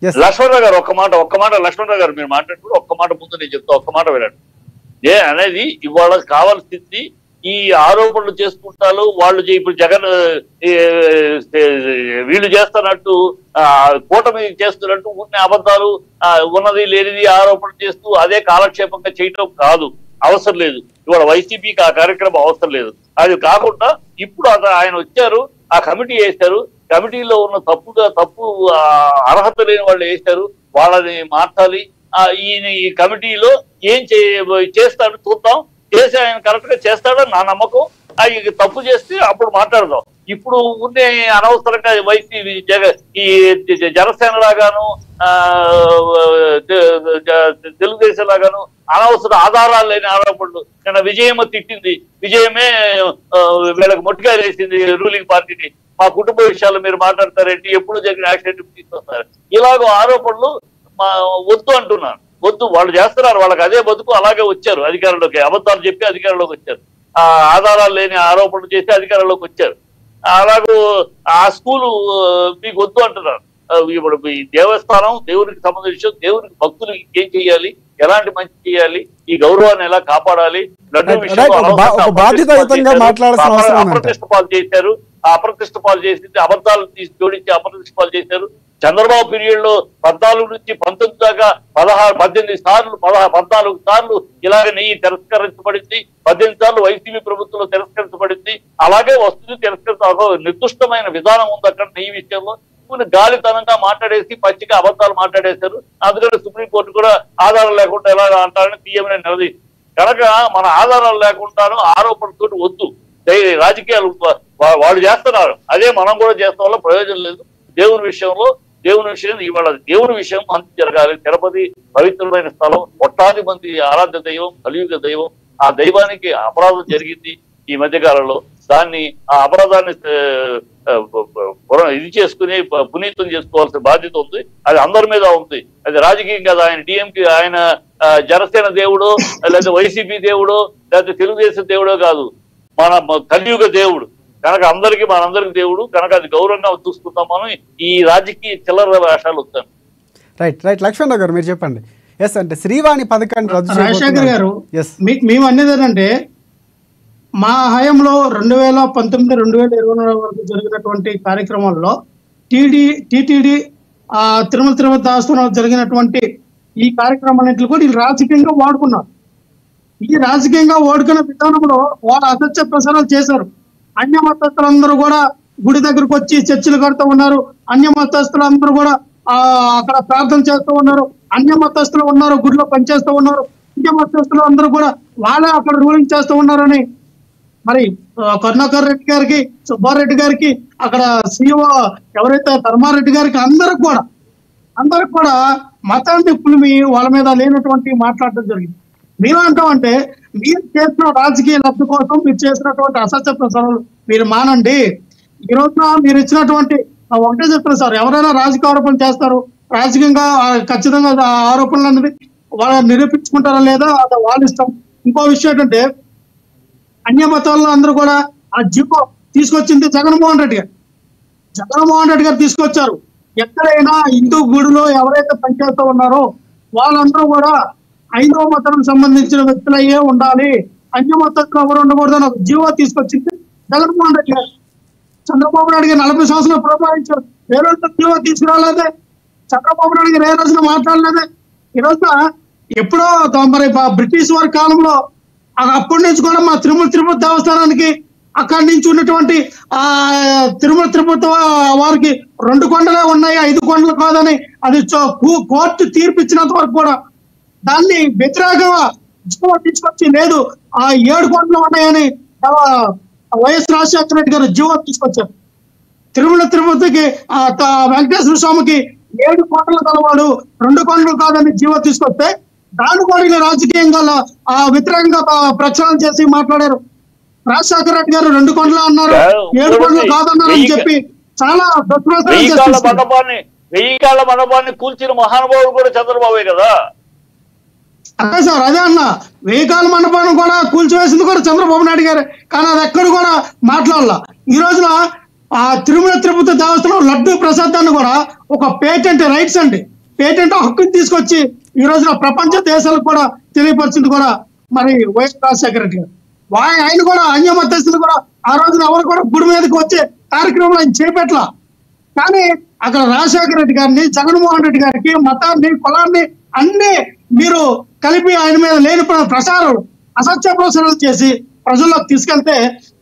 లక్ష్మణరావు గారు ఒక్క మాట లక్ష్మణరావు గారు మీరు మాట్లాడుతూ ఒక్క మాట ముందు నేను చెప్తా, ఒక్క మాట వినండి. అనేది ఇవాళ కావాల్సింది ఈ ఆరోపణలు చేసుకుంటారు వాళ్ళు. ఇప్పుడు జగన్ వీళ్ళు చేస్తున్నట్టు కూటమి చేస్తున్నట్టు ఉన్న అబద్ధాలు ఉన్నది లేనిది ఆరోపణలు చేస్తూ అదే కాలక్షేపంగా చేయటం కాదు, అవసరం లేదు. ఇవాళ వైసీపీకి ఆ కార్యక్రమం అవసరం లేదు. అది కాకుండా ఇప్పుడు ఆయన వచ్చారు, ఆ కమిటీ వేశారు, కమిటీలో ఉన్న తప్పు అర్హత లేని వాళ్ళు వేశారు, వాళ్ళని మార్చాలి. ఈయన ఈ కమిటీలో ఏం చేస్తాడు చూద్దాం, చేసి ఆయన కరెక్ట్ గా చేస్తాడని నా నమ్మకం. తప్పు చేస్తే అప్పుడు మాట్లాడదాం. ఇప్పుడు ఉండే అనవసరంగా వైసీపీ ఈ జనసేన లాగాను తెలుగుదేశం లాగాను అనవసర ఆధారాలు లేని ఆరోపణలు. నిన్న విజయమ్మ తిట్టింది, విజయమే వీళ్ళకి మొట్టిగా వేసింది రూలింగ్ పార్టీని. మా కుటుంబ విషయాలు మీరు మాట్లాడతారేంటి, ఎప్పుడు జరిగిన యాక్సిడెంట్ తీసుకొస్తారు, ఇలాగో ఆరోపణలు వద్దు అంటున్నాను. వద్దు, వాళ్ళు చేస్తున్నారు, వాళ్ళకి అదే బతుకు, అలాగే వచ్చారు అధికారంలోకి. అబద్ధాలు చెప్పి అధికారంలోకి వచ్చారు, ఆధారాలు లేని ఆరోపణలు చేసి అధికారంలోకి వచ్చారు. అలాగూ ఆ స్కూలు మీకు వద్దు అంటున్నారు. ఇప్పుడు ఈ దేవస్థానం దేవునికి సంబంధించిన దేవునికి భక్తులు ఏం చేయాలి, ఎలాంటి మంచి చేయాలి, ఈ గౌరవాన్ని ఎలా కాపాడాలి, లడ్డూ విషయంలో అప్రతిష్ట పాలు చేశారు. ఆ అప్రతిష్ట పాలు చేసింది అబద్ధాలు తీసి జోడించి అప్రతిష్ట పాలు చేశారు. చంద్రబాబు పీరియడ్ లో 14 నుంచి 19 దాకా 18 సార్లు 14 సార్లు ఇలాగ నెయ్యి తిరస్కరించబడింది. 18 సార్లు వైసీపీ ప్రభుత్వంలో తిరస్కరించబడింది. అలాగే వస్తుంది నిర్దిష్టమైన విధానం ఉంది అక్కడ నెయ్యి విషయంలో. గాలితనంగా మాట్లాడేసి పచ్చిగా అబద్ధాలు మాట్లాడేశారు. అందుకని సుప్రీంకోర్టు కూడా ఆధారం లేకుండా ఎలా అంటారని సీఎంనే నిలదీసి, కనుక మన ఆధారాలు లేకుండాను ఆరోపణలతో వద్దు. రాజకీయాలు వాళ్ళు చేస్తున్నారు, అదే మనం కూడా చేస్తాం వల్ల ప్రయోజనం లేదు. దేవుని విషయం ఇవాళ దేవుని విషయం మంచి జరగాలి. తిరుపతి పవిత్రమైన స్థలం, కోట్లాది మంది ఆరాధ్య దైవం, కలియుగ దైవం. ఆ దైవానికి అపరాధం జరిగింది ఈ మధ్య కాలంలో. ఆ అపరాధాన్ని ఇది చేసుకుని పునీతం చేసుకోవాల్సిన బాధ్యత ఉంది. అది అందరి మీద ఉంది. అది రాజకీయం కాదు. ఆయన డిఎంకి ఆయన జనసేన దేవుడు, లేదా వైసీపీ దేవుడు, లేదా తెలుగుదేశం దేవుడో కాదు, మన కలియుగ దేవుడు. కనుక మనందరికి దేవుడు కనుక అది గౌరవంగా చూసుకుందాం మనం. ఈ రాజకీయ చిల్లర వేషాలు వస్తాను. రైట్ లక్ష్మణరావు గారు మీరు చెప్పండి. ఎస్, అంటే శ్రీవాణి పథకాన్ని రాజశేఖర్ గారు మేము అనేది ఏంటంటే, మా హయాంలో 2019, 2024 వరకు జరిగినటువంటి కార్యక్రమాల్లో టీటీడీ తిరుమల దేవస్థానం జరిగినటువంటి ఈ కార్యక్రమాలన్నింటిలో కూడా వీళ్ళు రాజకీయంగా వాడుకున్నారు. ఈ రాజకీయంగా వాడుకున్న విధానంలో వాళ్ళు అసత్య ప్రసారాలు చేశారు. అన్య మతస్థులందరూ కూడా గుడి దగ్గరకు వచ్చి చర్చలు కడుతూ ఉన్నారు. అన్య మతస్థులందరూ కూడా అక్కడ ప్రార్థన చేస్తూ ఉన్నారు. అన్య మతస్థులు ఉన్నారు, గుడిలో పనిచేస్తూ ఉన్నారు. అన్య మతస్థులు అందరూ కూడా వాళ్ళే అక్కడ రూలింగ్ చేస్తూ ఉన్నారని మరి కరుణాకర్ రెడ్డి గారికి, సుబ్బారెడ్డి గారికి, అక్కడ సీఓ ఎవరైతే ధర్మారెడ్డి గారికి అందరికి కూడా మతాన్ని పులిమి వాళ్ళ మీద లేనటువంటి మాట్లాడటం జరిగింది. మీరు అంటామంటే మీరు చేసిన రాజకీయ లబ్ధి కోసం మీరు చేసినటువంటి అసత్య ప్రచారాలు మీరు మానండి. ఈ రోజున మీరు ఇచ్చినటువంటి ఒకటే చెప్తున్నారు సార్, ఎవరైనా రాజకీయ ఆరోపణలు చేస్తారు, రాజకీయంగా ఖచ్చితంగా ఆరోపణలు అనేది వాళ్ళు నిరూపించుకుంటారా లేదా అది వాళ్ళ ఇష్టం. ఇంకో విషయం ఏంటంటే, అన్య మతాల్లో అందరూ కూడా ఆ జీవో తీసుకొచ్చింది జగన్మోహన్ రెడ్డి గారు తీసుకొచ్చారు. ఎక్కడైనా హిందూ గుడిలో ఎవరైతే పనిచేస్తూ ఉన్నారో వాళ్ళందరూ కూడా 5వ మతానికి సంబంధించిన వ్యక్తులయ్యే ఉండాలి, అన్య మతస్థులు ఎవరు ఉండకూడదని ఒక జీవో తీసుకొచ్చింది జగన్మోహన్ రెడ్డి గారు. చంద్రబాబు నాయుడు గారు 40 సంవత్సరాలు పరిపాలించారు, ఏ రోజున జీవో తీసుకురాలేదే. చంద్రబాబు నాయుడు గారు ఏ రోజున మాట్లాడలేదే. ఈ రోజున ఎప్పుడో మరి బ్రిటిష్ వారి కాలంలో అప్పటి నుంచి కూడా మా తిరుమల దేవస్థానానికి అక్కడి నుంచి ఉన్నటువంటి తిరుమల తిరుపతి వారికి 2 కొండలే ఉన్నాయి, 5 కొండలు కాదని అది కోర్టు తీర్పు ఇచ్చినంత వరకు కూడా దాన్ని వ్యతిరేకంగా జీవో తీసుకొచ్చి లేదు 7 కొండలు ఉన్నాయని వైఎస్ రాజశేఖర రెడ్డి గారు జీవో తీసుకొచ్చారు. తిరుమల తిరుపతికి వెంకటేశ్వర స్వామికి 7 కొండలు కలవాడు 2 కొండలు కాదని జీవో తీసుకొస్తే దాన్ని కూడా రాజకీయంగా వ్యతిరేకంగా ప్రచారం చేసి మాట్లాడారు. రాజశేఖర రెడ్డి గారు 2 కొండలు అన్నారు, 7 కొండలు కాదన్నారు అని చెప్పి చాలా వెయ్యి కాళ్ళ మండపాన్ని కూల్చిన మహానుభావుడు కూడా చంద్రబాబే కదా. అదే సార్, అదే అన్న, 1000 కాళ్ళ మండపాన్ని కూడా కూల్చివేసింది కూడా చంద్రబాబు నాయుడు గారు. కానీ అది ఎక్కడ కూడా మాట్లాడాల. ఈ రోజున తిరుమల తిరుపతి దేవస్థానం లడ్డు ప్రసాదాన్ని కూడా ఒక పేటెంట్ రైట్స్ అండి, పేటెంట్ హక్కుని తీసుకొచ్చి ఈ రోజున ప్రపంచ దేశాలకు కూడా తెలియపరిచింది కూడా మరి వైఎస్ రాజశేఖర రెడ్డి గారు. ఆయన కూడా అన్యమతస్తులు కూడా ఆ రోజున ఎవరు కూడా గుడి మీదకి వచ్చే కార్యక్రమంలో ఆయన చేపట్ల. కానీ అక్కడ రాజశేఖర రెడ్డి గారిని, జగన్మోహన్ రెడ్డి గారికి మతాన్ని, కులాన్ని అన్ని మీరు కలిపి ఆయన మీద లేని ప్రసారాలు, అసత్య ప్రసారాలు చేసి ప్రజల్లోకి తీసుకెళ్తే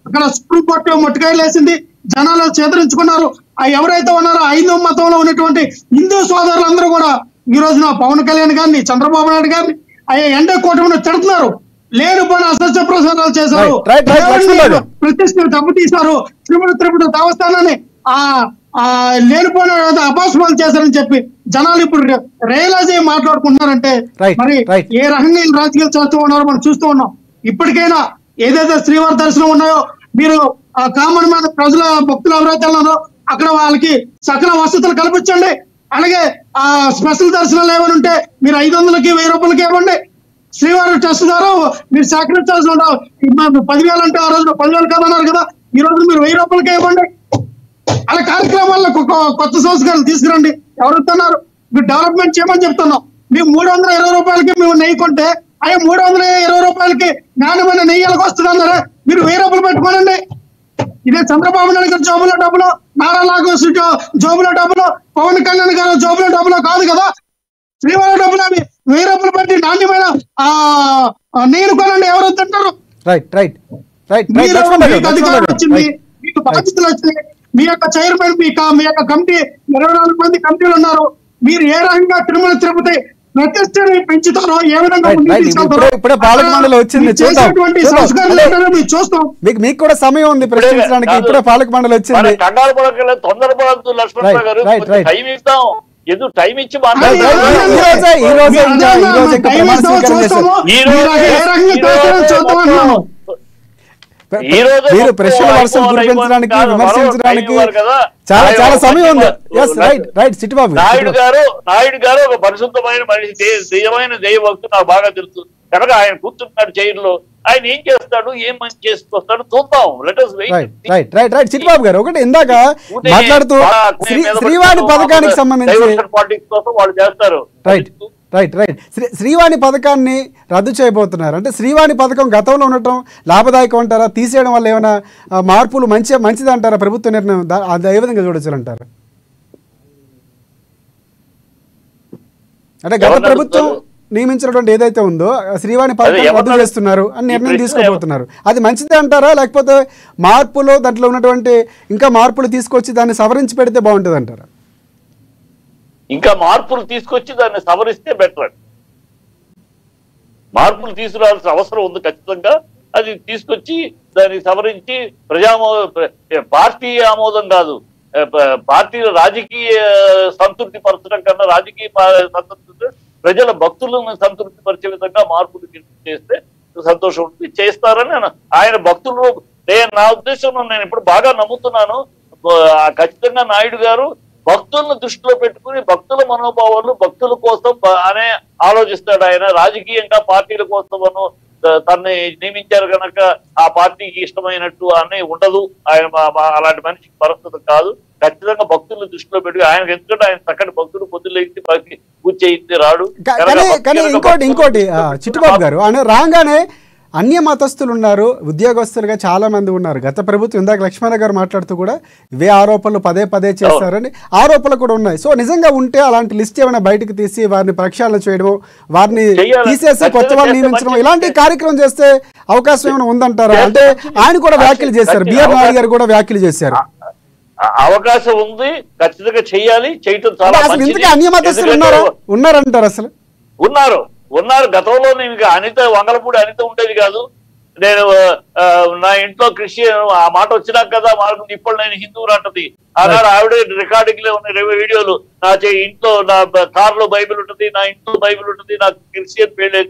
అక్కడ సుప్రీంకోర్టు మొట్టికాయలు వేసింది, జనాలు చేదరించుకున్నారు. ఎవరైతే ఉన్నారో హైందవ మతంలో ఉన్నటువంటి హిందూ సోదరులందరూ కూడా ఈ రోజున పవన్ కళ్యాణ్ గారిని, చంద్రబాబు నాయుడు గారిని ఎండ కూటమిని తిడుతున్నారు. లేని పని అసత్య ప్రసారాలు చేశారు, ప్రతిష్టలు దెబ్బతీశారు, తిరుమల తిరుపతి దేవస్థానాన్ని లేనిపోయిన అపాస్పాలు చేశారని చెప్పి జనాలు ఇప్పుడు రియలైజ్ అయ్యి మాట్లాడుకుంటున్నారంటే మరి ఏ రకంగా రాజకీయాలు చేస్తూ ఉన్నారో మనం చూస్తూ ఉన్నాం. ఇప్పటికైనా ఏదైతే శ్రీవారి దర్శనం ఉన్నాయో మీరు కామన్ మ్యాన్ ప్రజల భక్తులు ఎవరైతే ఉన్నారో అక్కడ వాళ్ళకి సకల వసతులు కల్పించండి. అలాగే స్పెషల్ దర్శనాలు ఏమైనా ఉంటే మీరు 500కి 1000 రూపాయలకి ఇవ్వండి. శ్రీవారి ట్రస్ట్ ద్వారా మీరు సాక్రిఫైస్ చార్జ్ ఉండవు. 10,000 అంటే ఆ రోజున 10,000 కాదన్నారు కదా, ఈ రోజు మీరు 1000 రూపాయలకే ఇవ్వండి. అలా కార్యక్రమాల్లో కొత్త సంస్కరణలు తీసుకురండి. ఎవరుతున్నారు మీరు డెవలప్మెంట్ చేయమని చెప్తున్నాం. మేము 320 రూపాయలకి మేము నెయ్యి కొంటే 320 రూపాయలకి నాణ్యమైన నెయ్యి ఎలాగ వస్తుందన్నారా? మీరు 1000 రూపాయలు పెట్టుకోనండి. ఇదే చంద్రబాబు నాయుడు గారు జోబులో డబ్బులు, నారా నాగేశ్వర జోబులో డబ్బులు, పవన్ కళ్యాణ్ గారు జోబులో డబ్బులు కాదు కదా. శ్రీవారి డబ్బులు అవి 1000 రూపాయలు పెట్టి నాణ్యమైన నెయ్యి కొనండి. ఎవరు తింటారు? అధికారం వచ్చింది, మీకు బాధ్యతలు వచ్చినాయి, మీ యొక్క చైర్మన్, మీ యొక్క కమిటీ 24 మంది కమిటీలు ఉన్నారు. మీరు ఏ రకంగా తిరుమల తిరుపతి ప్రతిష్టని పెంచుతారో, ఏ విధంగా ఇప్పుడే పాలక మండలి వచ్చింది, చూస్తాం. మీకు కూడా సమయం ఉంది ప్రశ్నించడానికి. ఇప్పుడే పాలక మండలి వచ్చింది. తొందరపడద్దు లక్ష్మణరావు గారు, టైం ఇస్తాం. ఎందుకు టైం ఇచ్చి మీరు ప్రశ్నల వర్షం కురిపించడానికి, విమర్శించడానికి చాలా చాలా సమయం ఉంది. నాయుడు గారు ఒక పరిశుద్ధమైన మనిషి, దైవమైన దైవభక్తుడు నాకు బాగా తెలుసు కనుక ఆయన కూర్చున్నాడు చైర్లో. ఆయన ఏం చేస్తాడు, ఏం మంచి చేసుకొస్తాడు చూద్దాం. చిట్టిబాబు గారు ఒకటి ఇందాక మాట్లాడుతూ శ్రీవాణి పథకానికి సంబంధించి పాలిటిక్స్ కోసం వాళ్ళు చేస్తారు. శ్రీవాణి పథకాన్ని రద్దు చేయబోతున్నారు. అంటే శ్రీవాణి పథకం గతంలో ఉండటం లాభదాయకం అంటారా? తీసేయడం వల్ల ఏమైనా మార్పులు మంచిది అంటారా? ప్రభుత్వ నిర్ణయం అది ఏ విధంగా చూడొచ్చు అంటారు? అంటే గత ప్రభుత్వం నియమించినటువంటి ఏదైతే ఉందో శ్రీవాణి పథకం రద్దు చేస్తున్నారు అని నిర్ణయం తీసుకోబోతున్నారు. అది మంచిదే అంటారా? లేకపోతే మార్పులు దాంట్లో ఉన్నటువంటి ఇంకా మార్పులు తీసుకొచ్చి దాన్ని సవరించి పెడితే బాగుంటుంది అంటారా? ఇంకా మార్పులు తీసుకొచ్చి దాన్ని సవరిస్తే బెటర్. మార్పులు తీసుకురావాల్సిన అవసరం ఉంది ఖచ్చితంగా. అది తీసుకొచ్చి దాన్ని సవరించి పార్టీ ఆమోదం కాదు, పార్టీల రాజకీయ సంతృప్తి పరచడం కన్నా రాజకీయ సంతృప్తి ప్రజల భక్తులను సంతృప్తి పరిచే విధంగా మార్పులు చేస్తే సంతోషం ఉంటుంది. చేస్తారని ఆయన భక్తులు, నా ఉద్దేశంలో నేను ఇప్పుడు బాగా నమ్ముతున్నాను. ఖచ్చితంగా నాయుడు గారు భక్తులను దృష్టిలో పెట్టుకుని భక్తుల మనోభావాలు భక్తుల కోసం అనే ఆలోచిస్తాడు. ఆయన రాజకీయంగా పార్టీల కోసమను తనని నియమించారు కనుక ఆ పార్టీకి ఇష్టమైనట్టు అని ఉండదు. ఆయన అలాంటి మనిషి పరిస్థితి కాదు. ఖచ్చితంగా భక్తులను దృష్టిలో పెట్టుకుని ఆయన, ఎందుకంటే ఆయన చక్కటి భక్తులు పొద్దులేసి భక్తి పూజ చేయించి రాడు. ఇంకోటి చిట్టుబాబు గారు ఆయన రాగానే అన్య మతస్థులు ఉన్నారు, ఉద్యోగస్తులుగా చాలా మంది ఉన్నారు. గత ప్రభుత్వం ఇందాక లక్ష్మణ గారు మాట్లాడుతూ కూడా ఇవే ఆరోపణలు పదే చేస్తారని ఆరోపణలు కూడా ఉన్నాయి. సో నిజంగా ఉంటే అలాంటి లిస్ట్ ఏమైనా బయటకు తీసి వారిని ప్రక్షాళన చేయడం, వారిని తీసేసి కొత్త వాళ్ళు నియమించడం, ఇలాంటి కార్యక్రమం చేస్తే అవకాశం ఏమైనా ఉందంటారా? అంటే ఆయన కూడా వ్యాఖ్యలు చేశారు, బిఆర్ నాయుడు గారు కూడా వ్యాఖ్యలు చేశారు. అవకాశం ఉంది, ఖచ్చితంగా చెయ్యాలి, చేయటం చాలా అసలు ఇంతకీ అన్యమతస్తులు ఉన్నారంటారు? అసలు ఉన్నారు. గతంలో నేను అనిత వంగలపూడి అనిత ఉండేది కాదు. నేను నా ఇంట్లో క్రిస్టియన్ ఆ మాట వచ్చినాక కదా మాకు ఇప్పుడు నేను హిందువులు అంటది. ఆనాడు ఆవిడ రికార్డింగ్ లో ఉన్న వీడియోలు, నా ఇంట్లో నా కారులో బైబిల్ ఉంటుంది, నా ఇంట్లో బైబిల్ ఉంటుంది, నాకు క్రిస్టియన్ పెళ్లి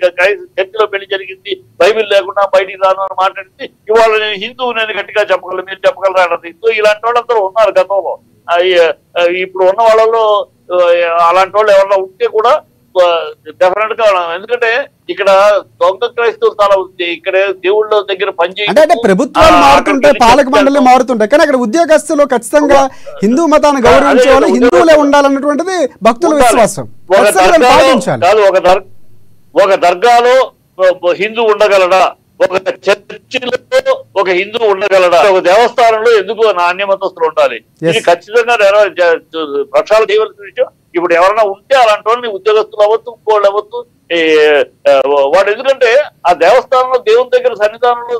చర్చిలో పెళ్లి జరిగింది, బైబిల్ లేకుండా బయటికి రాను అని మాట్లాడింది. ఇవాళ నేను హిందువు, నేను గట్టిగా చెప్పగలను, మీరు చెప్పగలరా అన్నది. సో ఇలాంటి వాళ్ళందరూ ఉన్నారు గతంలో. ఇప్పుడు ఉన్న వాళ్ళలో అలాంటి వాళ్ళు ఎవరన్నా ఉంటే కూడా డెఫినెట్ గా, ఎందుకంటే ఇక్కడ దొంగ క్రైస్తవులు చాలా ఉంది. ఇక్కడ దేవుళ్ళ దగ్గర అంటే ప్రభుత్వాలు మారుతుంటాయి, పాలక మండలి మారుతుంటాయి, కానీ అక్కడ ఉద్యోగస్తులు ఖచ్చితంగా హిందూ మతాన్ని గౌరవించే వాళ్ళు హిందువులే ఉండాలన్నటువంటిది భక్తుల విశ్వాసం. ఒక దర్గాలో హిందూ ఉండగలడా, ఒక చర్చిలో ఒక హిందూ ఉండగలడా, ఒక దేవస్థానంలో ఎందుకు అన్యమతస్తులు ఉండాలి? ఇది ఖచ్చితంగా ప్రక్షాళన చేయవలసిన విషయం. ఇప్పుడు ఎవరైనా ఉంటే అలాంటి వాళ్ళని ఉద్యోగస్తులు అవ్వచ్చు, ఇంకోళ్ళు అవ్వచ్చు, వాడు ఎందుకంటే ఆ దేవస్థానంలో దేవుని దగ్గర సన్నిధానంలో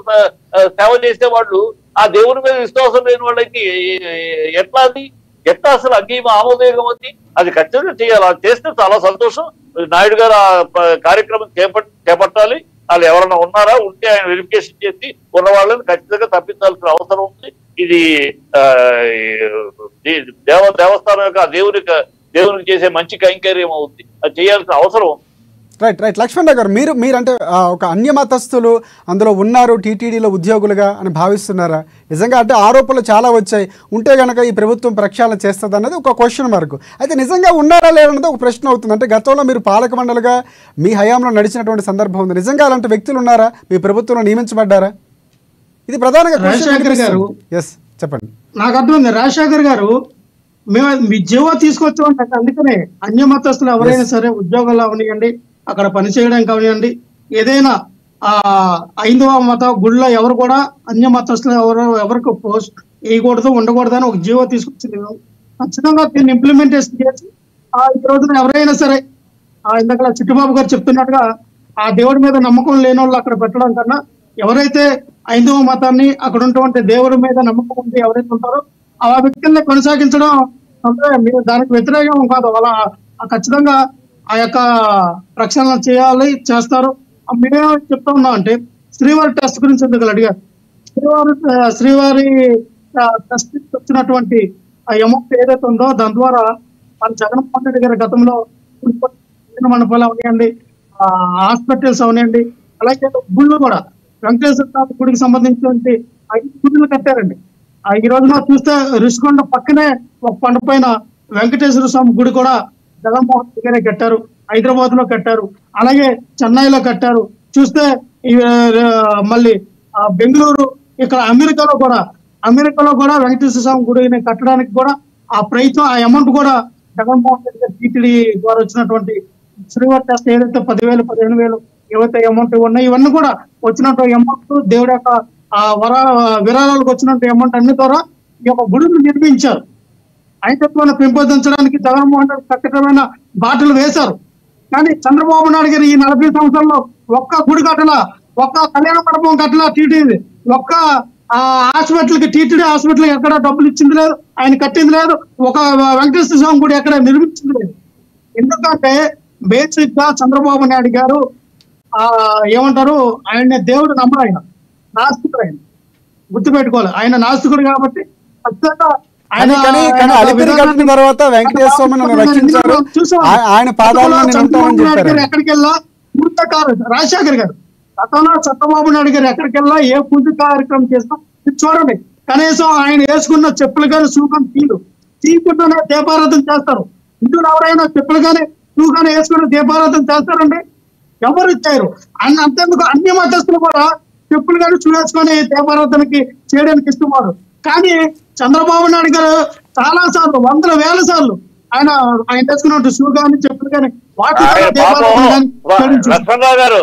సేవ చేసే వాళ్ళు ఆ దేవుని మీద విశ్వాసం లేని వాళ్ళకి ఎట్లా అసలు ఆమోదయోగం ఉంది? అది ఖచ్చితంగా చేయాలి. అది చేస్తే చాలా సంతోషం. నాయుడు గారు ఆ కార్యక్రమం చేపట్టాలి. వాళ్ళు ఎవరైనా ఉన్నారా, ఉంటే ఆయన వెరిఫికేషన్ చేసి ఉన్న వాళ్ళని ఖచ్చితంగా తప్పించాల్సిన అవసరం ఉంది. ఇది దేవస్థానం యొక్క దేవునికి చేసే మంచి కైంకర్యం అవుతుంది, అది చేయాల్సిన అవసరం ఉంది. రైట్ లక్ష్మణరావు గారు, మీరు అంటే ఒక అన్యమతస్తులు అందులో ఉన్నారు టీటీడీలో ఉద్యోగులుగా అని భావిస్తున్నారా? నిజంగా అంటే ఆరోపణలు చాలా వచ్చాయి, ఉంటే కనుక ఈ ప్రభుత్వం ప్రక్షాళన చేస్తుంది అన్నది ఒక క్వశ్చన్ మార్క్. అయితే నిజంగా ఉన్నారా లేదన్నది ఒక ప్రశ్న అవుతుంది. అంటే గతంలో మీరు పాలక మండలిగా మీ హయాంలో నడిచినటువంటి సందర్భం ఉంది. నిజంగా అలాంటి వ్యక్తులు ఉన్నారా? మీ ప్రభుత్వంలో నియమించబడ్డారా? ఇది ప్రధానంగా రాజశేఖర్ గారు. చెప్పండి. నాకు అర్థమైంది. రాజశేఖర్ గారు, మేము మీ జీవో తీసుకొచ్చామంటే అందుకనే అన్యమతస్తులు ఎవరైనా సరే ఉద్యోగాలు అవనివ్వండి, అక్కడ పనిచేయడానికి అవనివ్వండి, ఏదైనా ఐదవ మత గుళ్ళో ఎవరు కూడా అన్యమతస్తులు ఎవరికి పోస్ట్ వేయకూడదు, ఉండకూడదు అని ఒక జీవో తీసుకొచ్చింది. ఖచ్చితంగా దీన్ని ఇంప్లిమెంటేషన్ చేసి ఈ రోజున ఎవరైనా సరే ఇందాక చిట్టుబాబు గారు చెప్తున్నట్టుగా ఆ దేవుడి మీద నమ్మకం లేని వాళ్ళు అక్కడ పెట్టడం కన్నా, ఎవరైతే ఐదవ మతాన్ని అక్కడ ఉన్నటువంటి దేవుడి మీద నమ్మకం ఉంది ఎవరైతే ఉంటారో ఆ వ్యక్తుల్ని కొనసాగించడం అంటే మీరు దానికి వ్యతిరేకం కాదు. అలా ఖచ్చితంగా ఆ యొక్క ప్రక్షాళన చేస్తారు. మేమేమో చెప్తా ఉన్నాం అంటే శ్రీవారి టెస్ట్ గురించి ఎందుకు అడిగారు. శ్రీవారి టెస్ట్ వచ్చినటువంటి ఆ అమౌంట్ ఏదైతే ఉందో దాని ద్వారా మన జగన్మోహన్ రెడ్డి గారి గతంలో మండపాలు అవనివ్వండి, హాస్పిటల్స్ అవనివ్వండి, అలాగే గుళ్ళు కూడా వెంకటేశ్వర స్వామి గుడికి సంబంధించినటువంటి 5 గుడులు కట్టారండి. ఈ రోజున చూస్తే రిషికొండ పక్కనే ఒక కొండ పైన వెంకటేశ్వర స్వామి గుడి కూడా జగన్మోహన్ రెడ్డి గారే కట్టారు. హైదరాబాద్ లో కట్టారు, అలాగే చెన్నైలో కట్టారు. చూస్తే మళ్ళీ బెంగళూరు, ఇక్కడ అమెరికాలో కూడా వెంకటేశ్వర స్వామి గుడిని కట్టడానికి కూడా ఆ ప్రయత్నం, ఆ అమౌంట్ కూడా జగన్మోహన్ రెడ్డి గారు టీటీడీ ద్వారా వచ్చినటువంటి శ్రీవారి టెస్ట్ ఏదైతే 10,000, 15,000 ఏవైతే అమౌంట్ ఉన్నాయి, ఇవన్నీ కూడా వచ్చినటువంటి అమౌంట్ దేవుడి యొక్క విరాళాలకు వచ్చినటువంటి అమౌంట్ అన్ని ద్వారా ఈ యొక్క గుడిని నిర్మించారు. ఐక్యత్వాన్ని పెంపొందించడానికి జగన్మోహన్ రెడ్డి ఖచ్చితమైన బాటలు వేశారు. కానీ చంద్రబాబు నాయుడు గారు ఈ 40 సంవత్సరాల్లో ఒక్క గుడి కట్టలా, ఒక్క కళ్యాణ మండపం కట్టలా, టీటీడీ ఒక్క హాస్పిటల్కి టీటీడీ హాస్పిటల్కి ఎక్కడ డబ్బులు ఇచ్చింది లేదు, ఆయన కట్టింది లేదు, ఒక వెంకటేశ్వర స్వామి గుడి ఎక్కడ నిర్మించింది లేదు. ఎందుకంటే బేసిక్ గా చంద్రబాబు నాయుడు గారు ఏమంటారు, ఆయన దేవుడు నమ్మరు, ఆయన నాస్తికుడు. ఆయన గుర్తుపెట్టుకోవాలి, ఆయన నాస్తికుడు కాబట్టి ఖచ్చితంగా తర్వాత వెంకటేశ్వర రక్షించారు, ఆయన పాదాలను ఎక్కడికి వెళ్ళా పూజ రాజశేఖర్ గారు గతంలో చంద్రబాబు నాయుడు గారు ఎక్కడికి వెళ్ళా ఏ పూజ కార్యక్రమం చేసినా చూడండి, కనీసం ఆయన వేసుకున్న చెప్పులు కానీ షూ కానీ తీయకుండానే దీపారాధన చేస్తారు. హిందువులు ఎవరైనా చెప్పులు కానీ షూ కానీ వేసుకుని దీపారాధన చేస్తారండి? ఎవరు ఇచ్చారు? అంతేందుకు అన్ని మతస్థులు కూడా చెప్పులు కానీ షూ వేసుకొని దీపారాధనకి చేయడానికి ఇష్టపడరు. కానీ చంద్రబాబు నాయుడు గారు చాలా సార్లు, 100,000 సార్లు ఆయన వేసుకున్న షూ కానీ చెప్పులు కానీ లక్ష్మణరావు గారు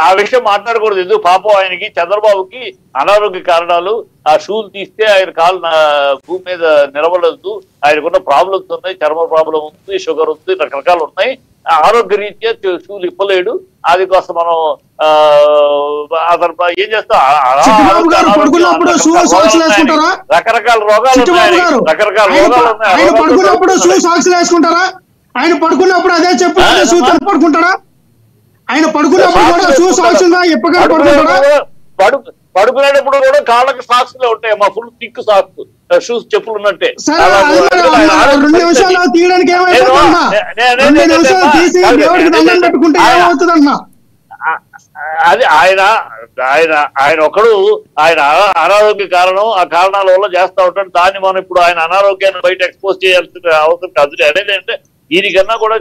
ఆ విషయం మాట్లాడకూడదు. ఎందుకు పాపం ఆయనకి చంద్రబాబుకి అనారోగ్య కారణాలు, ఆ షూలు తీస్తే ఆయన కాలు భూమి మీద నిలబడదు, ఆయనకున్న ప్రాబ్లమ్స్ ఉన్నాయి, చర్మ ప్రాబ్లం ఉంది, షుగర్ ఉంది, రకరకాలు ఉన్నాయి. ఆరోగ్య రీత్యా షూలు ఇప్పలేడు. అది కోసం మనం అతను ఏం చేస్తాం, రకరకాల రోగాలు ఉన్నాయి, రకరకాల రోగాలు ఉన్నాయి. ఆయన పడుకున్నప్పుడు షూ సాక్స్ వేసుకుంటారా? ఆయన పడుకున్నప్పుడు అదే చెప్పు షూ పడుకుంటారా? ఆయన పడుకున్నప్పుడు కూడా షూ సాక్స్ ఎప్పగా పడుకుంటారా? పడుకునేటప్పుడు కూడా కాళ్ళకి సాక్స్ ఉంటాయి, మా ఫుల్ థిక్ సాక్స్ షూస్ చెప్పులు ఉన్నట్టే. 2 నిమిషాలు తీయడానికి అది ఆయన ఆయన ఆయన ఒకడు ఆయన అనారోగ్య కారణం, ఆ కారణాల వల్ల చేస్తా ఉంటాడు. దాన్ని మనం ఇప్పుడు ఆయన అనారోగ్యాన్ని బయట ఎక్స్పోజ్ చేయాల్సిన అవసరం కాదు. అనేది అంటే దీనికన్నా కూడా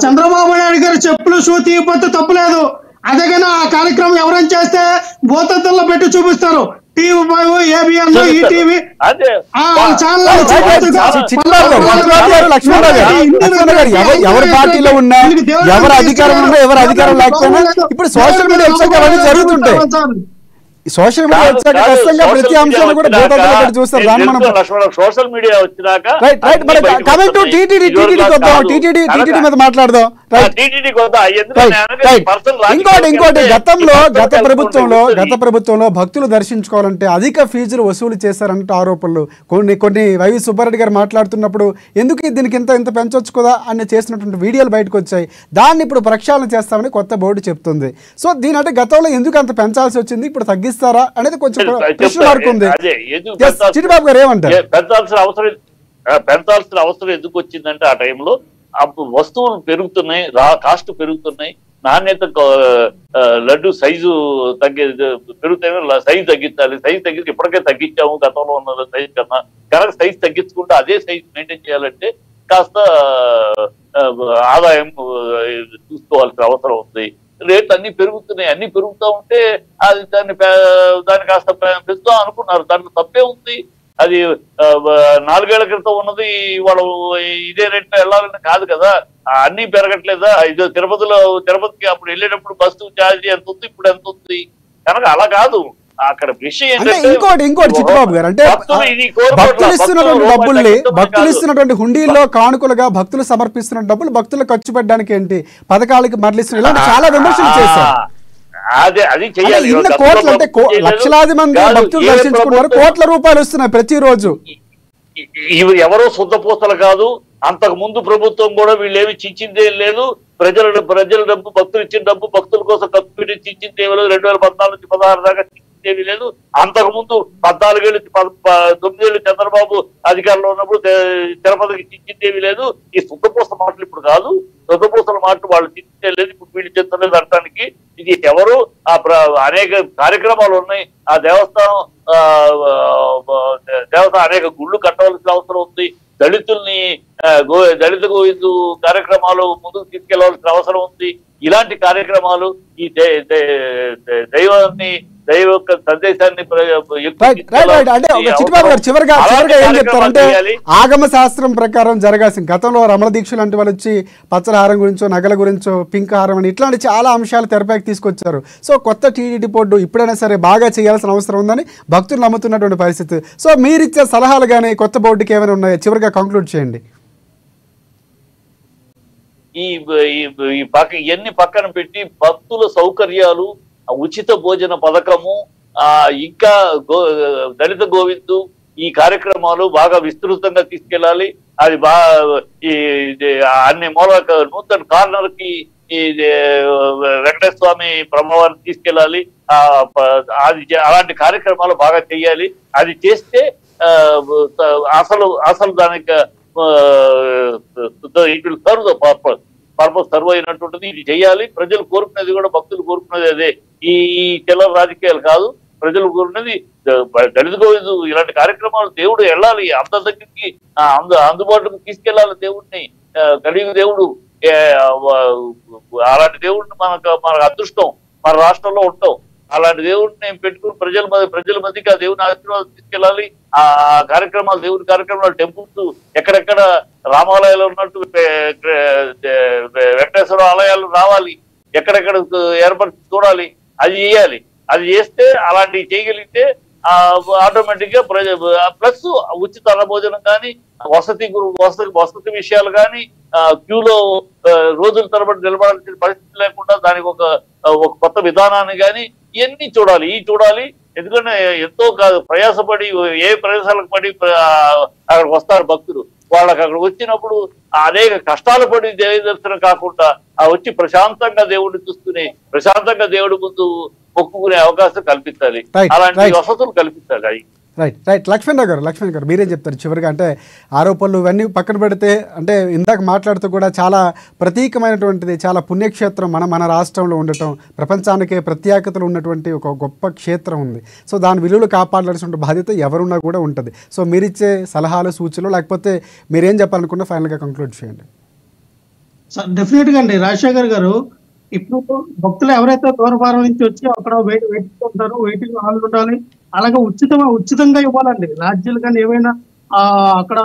చంద్రబాబు నాయుడు గారు చెప్పులు షూ తీయకపోతే తప్పులేదు. అదే కానీ ఆ కార్యక్రమం ఎవరైనా చేస్తే భూతత్వంలో పెట్టి చూపిస్తారు. టీవీ5, ఏబిఎన్, ఈటీవీ ఎవరి పార్టీలో ఉన్నా, ఎవరి అధికారం ఉన్నా, ఎవరి అధికారం లేకపోయినా ఇప్పుడు సోషల్ మీడియా వచ్చాక అవన్నీ జరుగుతుంటాయి. సోషల్ మీడియా వచ్చాక ఖచ్చితంగా ప్రతి అంశాన్ని కూడా భూతత్వంలో చూస్తారు. దాన్ని మనం సోషల్ మీడియా వచ్చినాక కమింగ్ టు టీటీడీ మీద మాట్లాడదాం. ఇంకోటి గత ప్రభుత్వంలో భక్తులు దర్శించుకోవాలంటే అధిక ఫీజులు వసూలు చేశారంటే ఆరోపణలు కొన్ని వైవి సుబ్బారెడ్డి గారు మాట్లాడుతున్నప్పుడు ఎందుకు దీనికి ఇంత పెంచొచ్చు కదా అని చేసినటువంటి వీడియోలు బయటకు వచ్చాయి. దాన్ని ఇప్పుడు ప్రక్షాళన చేస్తామని కొత్త బోర్డు చెప్తుంది. సో దీని అంటే గతంలో ఎందుకు అంత పెంచాల్సి వచ్చింది, ఇప్పుడు తగ్గిస్తారా అనేది కొంచెం ప్రశ్న మార్క్ ఉంది. చిట్టిబాబు గారు ఏమంటారు? పెంచాల్సిన అవసరం ఎందుకు వచ్చిందంటే ఆ టైంలో వస్తువులు పెరుగుతున్నాయి, కాస్ట్ పెరుగుతున్నాయి, నాణ్యత లడ్డు సైజు పెరుగుతాయి, సైజు తగ్గించాలి. సైజు తగ్గించి ఇప్పటికే తగ్గించాము గతంలో ఉన్న సైజు కన్నా. కనుక సైజు తగ్గించుకుంటే అదే సైజు మెయింటైన్ చేయాలంటే కాస్త ఆదాయం చూసుకోవాల్సిన అవసరం ఉంది. రేట్లు అన్ని పెరుగుతున్నాయి, అన్ని పెరుగుతూ ఉంటే అది దాన్ని కాస్త పెంచుతాం అనుకున్నారు. దాంట్లో తప్పే ఉంది. అది 4 ఏళ్ల క్రితం ఉన్నది వాళ్ళు ఇదే రేట్లో వెళ్ళాలని కాదు కదా. అన్ని పెరగట్లేదా? ఇది తిరుపతికి అప్పుడు వెళ్ళేటప్పుడు బస్సు ఛార్జ్ ఎంత ఉంది, ఇప్పుడు ఎంత ఉంది? కనుక అలా కాదు. అక్కడ విషయం ఇంకోటి చిట్టిబాబు గారు అంటే భక్తులు ఇస్తున్నటువంటి హుండీల్లో కానుకలుగా భక్తులు సమర్పిస్తున్న డబ్బులు భక్తులు ఖర్చు పెట్టడానికి ఏంటి పథకాలకి మరలిస్తున్నారు, ఇలాంటి చాలా విమర్శలు చేశారు. అది చెయ్యాలి. కోట్లు అంటే లక్షలాది మంది భక్తులు దర్శించుకున్నారు, కోట్ల రూపాయలు వస్తున్నాయి ప్రతిరోజు. ఇవి ఎవరో శుద్ధపూసలు కాదు. అంతకు ముందు ప్రభుత్వం కూడా వీళ్ళేమి చించిందే లేదు. ప్రజల డబ్బు, భక్తులు ఇచ్చిన డబ్బు భక్తుల కోసం ఖర్చు పెట్టి చించిందే లేదు. 2014 నుంచి 16 దాకా చించిందేవి లేదు. అంతకు ముందు 14 ఏళ్ళు 9 ఏళ్ళు చంద్రబాబు అధికారంలో ఉన్నప్పుడు తిరుపతికి చించిందేవి లేదు. ఈ శుద్ధపూసల మాటలు ఇప్పుడు కాదు. శుద్ధపూసల మాటలు వాళ్ళు చింతే లేదు, ఇప్పుడు వీళ్ళు చెందలేదు అనడానికి ఇది ఎవరు అనేక కార్యక్రమాలు ఉన్నాయి. ఆ దేవస్థానం అనేక గుళ్ళు కట్టవలసిన అవసరం ఉంది. దళిత గోవిందు కార్యక్రమాలు ముందుకు తీసుకెళ్లవలసిన అవసరం ఉంది. ఇలాంటి కార్యక్రమాలు ఈ దైవ సందేశాన్ని చివరిగా ఏం చెప్తారంటే ఆగమ శాస్త్రం ప్రకారం జరగాల్సిన గతంలో రమణ దీక్ష లాంటి వాళ్ళు వచ్చి పచ్చల హారం గురించో, నగల గురించో, పింక్ హారం అని ఇట్లాంటి చాలా అంశాలు తెరపైకి తీసుకొచ్చారు. సో కొత్త టీటీడీ బోర్డు ఇప్పుడైనా సరే బాగా చేయాల్సిన అవసరం ఉందని భక్తులు నమ్ముతున్నటువంటి పరిస్థితి. సో మీరిచ్చే సలహాలు కానీ కొత్త బోర్డుకి ఏమైనా ఉన్నాయో చివరిగా కంక్లూడ్ చేయండి. ఇవన్నీ పక్కన పెట్టి భక్తుల సౌకర్యాలు, ఉచిత భోజన పథకము, ఇంకా దళిత గోవిందు ఈ కార్యక్రమాలు బాగా విస్తృతంగా తీసుకెళ్ళాలి. అది అన్ని నూతన కార్నర్ కి వెంకటేశ్వర స్వామి బ్రహ్మవారిని తీసుకెళ్ళాలి. అలాంటి కార్యక్రమాలు బాగా చేయాలి. అది చేస్తే అసలు దానికి పర్పస్ సర్వ్ అయినటువంటిది. ఇది చేయాలి. ప్రజలు కోరుకునేది కూడా, భక్తులు కోరుకునేది అదే. ఈ చిల్లర రాజకీయాలు కాదు. ప్రజలు కోరుకునేది దళిత గోవిందు ఇలాంటి కార్యక్రమాలు. దేవుడు వెళ్ళాలి అందరి దగ్గరికి, అందుబాటులోకి తీసుకెళ్లాలి దేవుడిని. కలియుగ దేవుడు, అలాంటి దేవుడిని మనకు అదృష్టం మన రాష్ట్రంలో ఉంటాం. అలాంటి దేవుడిని పెట్టుకుని ప్రజల మధ్యకి ఆ దేవుని ఆశీర్వాదం తీసుకెళ్ళాలి. ఆ కార్యక్రమాలు, దేవుడి కార్యక్రమాలు, టెంపుల్స్ ఎక్కడెక్కడ రామాలయాలు ఉన్నట్టు వెంకటేశ్వర ఆలయాలు రావాలి, ఎక్కడెక్కడ ఏర్పరిచి చూడాలి. అది చేయాలి. అది చేస్తే అలాంటివి చేయగలిగితే ఆటోమేటిక్ గా ప్లస్ ఉచిత అన్నభోజనం కానీ, వసతి విషయాలు కానీ, క్యూలో రోజుల తరబడి నిలబడాల్సిన పరిస్థితి లేకుండా దానికి ఒక కొత్త విధానాన్ని కానీ ఇవన్నీ చూడాలి. ఎందుకంటే ఎంతో కాదు ప్రయాసపడి ఏ ప్రదేశాలకు పడి అక్కడికి వస్తారు భక్తులు. వాళ్ళకి అక్కడ వచ్చినప్పుడు అనేక కష్టాలు పడి దేవ దర్శనం కాకుండా వచ్చి ప్రశాంతంగా దేవుడిని చూసుకుని ప్రశాంతంగా దేవుడి ముందు మొక్కుకునే అవకాశం కల్పించాలి. అలాంటి వసతులు కల్పించాలి. అవి రైట్ లక్ష్మణ్ గారు మీరేం చెప్తారు చివరిగా? అంటే ఆరోపణలు ఇవన్నీ పక్కన పెడితే, అంటే ఇందాక మాట్లాడుతూ కూడా చాలా ప్రతీకమైనటువంటిది, చాలా పుణ్యక్షేత్రం మన రాష్ట్రంలో ఉండటం, ప్రపంచానికే ప్రత్యేకతలు ఉన్నటువంటి ఒక గొప్ప క్షేత్రం ఉంది. సో దాని విలువలు కాపాడాల్సిన బాధ్యత ఎవరున్నా కూడా ఉంటుంది. సో మీరిచ్చే సలహాలు, సూచనలు, లేకపోతే మీరేం చెప్పాలనుకున్నా ఫైనల్గా కంక్లూడ్ చేయండి. డెఫినెట్గా అండి రాజశేఖర్ గారు, ఇప్పుడు భక్తులు ఎవరైతే దూరభారం నుంచి వచ్చి అక్కడ వెయిటింగ్ ఉంటారో వెయిటింగ్ హాల్ ఉండాలి. అలాగే ఉచితంగా ఇవ్వాలండి. లాడ్జీలు కానీ ఏవైనా అక్కడ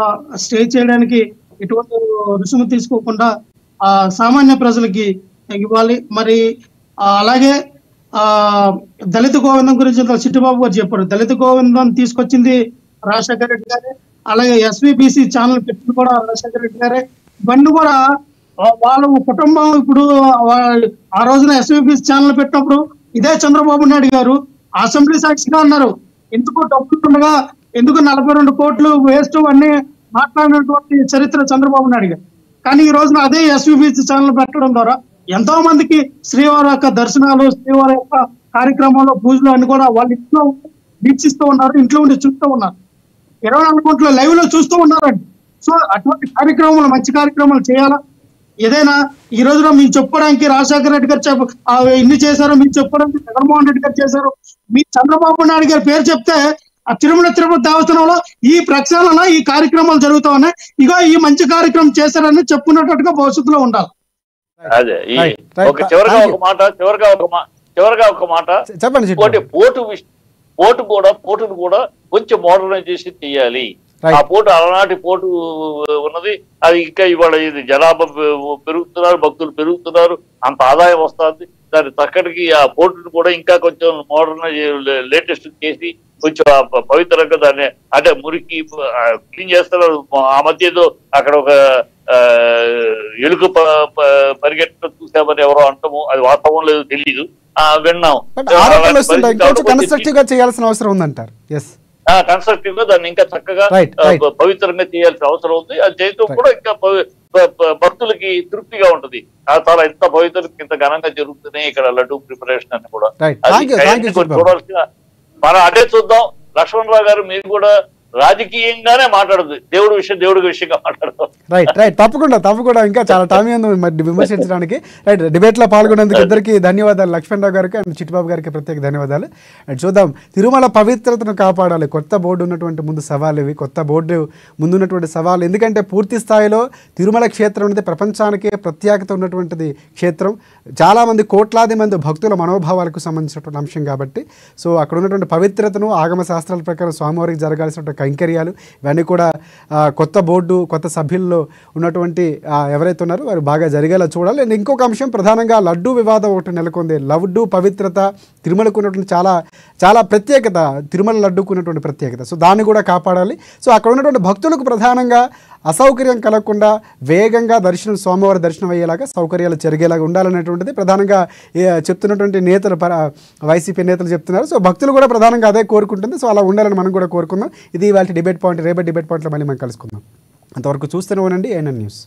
స్టే చేయడానికి ఎటువంటి రుసుము తీసుకోకుండా సామాన్య ప్రజలకి ఇవ్వాలి. మరి అలాగే దళిత గోవిందం గురించి చిట్టిబాబు గారు చెప్పారు. దళిత గోవిందం తీసుకొచ్చింది రాజశేఖర రెడ్డి గారే. అలాగే ఎస్విబిసి ఛానల్ పెట్టింది కూడా రాజశేఖర రెడ్డి గారే. ఇవన్నీ కూడా వాళ్ళ కుటుంబం ఇప్పుడు ఆ రోజున ఎస్విబిసి ఛానల్ పెట్టినప్పుడు ఇదే చంద్రబాబు నాయుడు గారు అసెంబ్లీ సాక్షిగా అన్నారు, ఎందుకు డబ్బులు ఉండగా ఎందుకు 42 కోట్లు వేస్ట్ అన్ని మాట్లాడినటువంటి చరిత్ర చంద్రబాబు నాయుడు గారు. కానీ ఈ రోజున అదే ఎస్విబిసి ఛానల్ పెట్టడం ద్వారా ఎంతో మందికి శ్రీవారి యొక్క దర్శనాలు, శ్రీవారి యొక్క కార్యక్రమాలు, పూజలు అన్ని కూడా వాళ్ళ ఇంట్లో వీక్షిస్తూ ఉన్నారు, ఇంట్లో ఉండి చూస్తూ ఉన్నారు. 24 కోట్ల లైవ్ లో చూస్తూ ఉన్నారండి. సో అటువంటి కార్యక్రమాలు, మంచి కార్యక్రమాలు చేయాలా? ఏదైనా ఈ రోజున మీరు చెప్పుకోవడానికి రాజశేఖర రెడ్డి గారు ఇన్ని చేశారు, మీరు చెప్పుకోవడానికి జగన్మోహన్ రెడ్డి గారు చేశారు. మీ చంద్రబాబు నాయుడు గారి పేరు చెప్తే ఆ తిరుపతి దేవస్థానంలో ఈ ప్రక్షాళన, ఈ కార్యక్రమాలు జరుగుతా ఉన్నాయి. ఇగో ఈ మంచి కార్యక్రమం చేశారని చెప్పుకున్నట్టుగా భవిష్యత్తులో ఉండాలి. అదే చివరిగా ఒక మాట చెప్పండి. పోటును కూడా కొంచెం మోడర్నైజేషన్ చేయాలి. ఆ పోటు అలనాటి పోటు ఉన్నది, అది ఇంకా ఇవాళ ఇది జనాభా పెరుగుతున్నారు, భక్తులు పెరుగుతున్నారు, అంత ఆదాయం వస్తుంది. దాని తక్కడికి ఆ పోటును కూడా ఇంకా కొంచెం మోడర్నైజ్ లేటెస్ట్ చేసి కొంచెం పవిత్రంగా దాన్ని అంటే మురికి క్లీన్ చేస్తున్నారు. ఆ మధ్య ఏదో అక్కడ ఒక ఎలుక పరిగెట్టడం చూసామని ఎవరో అంటాము, అది వాస్తవం లేదు తెలీదు, విన్నాం. కన్స్ట్రక్టివ్ గా చేయాల్సిన అవసరం ఉందంటారు. కన్స్ట్రక్టివ్ గా దాన్ని ఇంకా చక్కగా పవిత్రంగా చేయాల్సిన అవసరం ఉంది. అది చేయడం కూడా ఇంకా భక్తులకి తృప్తిగా ఉంటది. చాలా ఎంత పవిత్రంగా ఇంత ఘనంగా జరుగుతున్నాయి ఇక్కడ లడ్డూ ప్రిపరేషన్ అని కూడా చూడాల్సిన మనం అదే చూద్దాం. లక్ష్మణరావు గారు మీరు కూడా రాజకీయంగానే మాట్లాడదు, దేవుడి విషయంగా మాట్లాడతాం. రైట్ తప్పకుండా ఇంకా చాలా టైం ఉంది విమర్శించడానికి. రైట్, డిబేట్ లో పాల్గొనేందుకు ఇద్దరికి ధన్యవాదాలు, లక్ష్మణరావు గారికి అండ్ చిట్టిబాబు గారికి ప్రత్యేక ధన్యవాదాలు. అండ్ చూద్దాం, తిరుమల పవిత్రతను కాపాడాలి. కొత్త బోర్డు ఉన్నటువంటి ముందు సవాళ్ళు ఇవి, కొత్త బోర్డు ముందున్నటువంటి సవాళ్ళు. ఎందుకంటే పూర్తి స్థాయిలో తిరుమల క్షేత్రం అనేది ప్రపంచానికే ప్రత్యేకత ఉన్నటువంటిది క్షేత్రం. చాలామంది కోట్లాది మంది భక్తుల మనోభావాలకు సంబంధించినటువంటి అంశం కాబట్టి, సో అక్కడ ఉన్నటువంటి పవిత్రతను ఆగమ శాస్త్రాల ప్రకారం స్వామివారికి జరగాల్సినటువంటి కైంకర్యాలు ఇవన్నీ కూడా కొత్త బోర్డు, కొత్త సభ్యుల్లో ఉన్నటువంటి ఎవరైతే ఉన్నారో వారు బాగా జరిగేలా చూడాలి. అండ్ ఇంకొక అంశం, ప్రధానంగా లడ్డూ వివాదం ఒకటి నెలకొంది. లడ్డూ పవిత్రత, తిరుమలకు ఉన్నటువంటి చాలా ప్రత్యేకత, తిరుమల లడ్డూకు ఉన్నటువంటి ప్రత్యేకత. సో దాన్ని కూడా కాపాడాలి. సో అక్కడ ఉన్నటువంటి భక్తులకు ప్రధానంగా అసౌకర్యం కలగకుండా వేగంగా స్వామివారి దర్శనం అయ్యేలాగా సౌకర్యాలు జరిగేలాగా ఉండాలనేటువంటిది ప్రధానంగా చెప్తున్నటువంటి నేతలు, వైసీపీ నేతలు చెప్తున్నారు. సో భక్తులు కూడా ప్రధానంగా అదే కోరుకుంటుంది. సో అలా ఉండాలని మనం కూడా కోరుకుందాం. ఇది వాళ్ళ డిబేట్ పాయింట్. రేపటి డిబేట్ పాయింట్లో మళ్ళీ మనం కలుసుకుందాం. అంతవరకు చూస్తూనే ఉండండి ANN న్యూస్.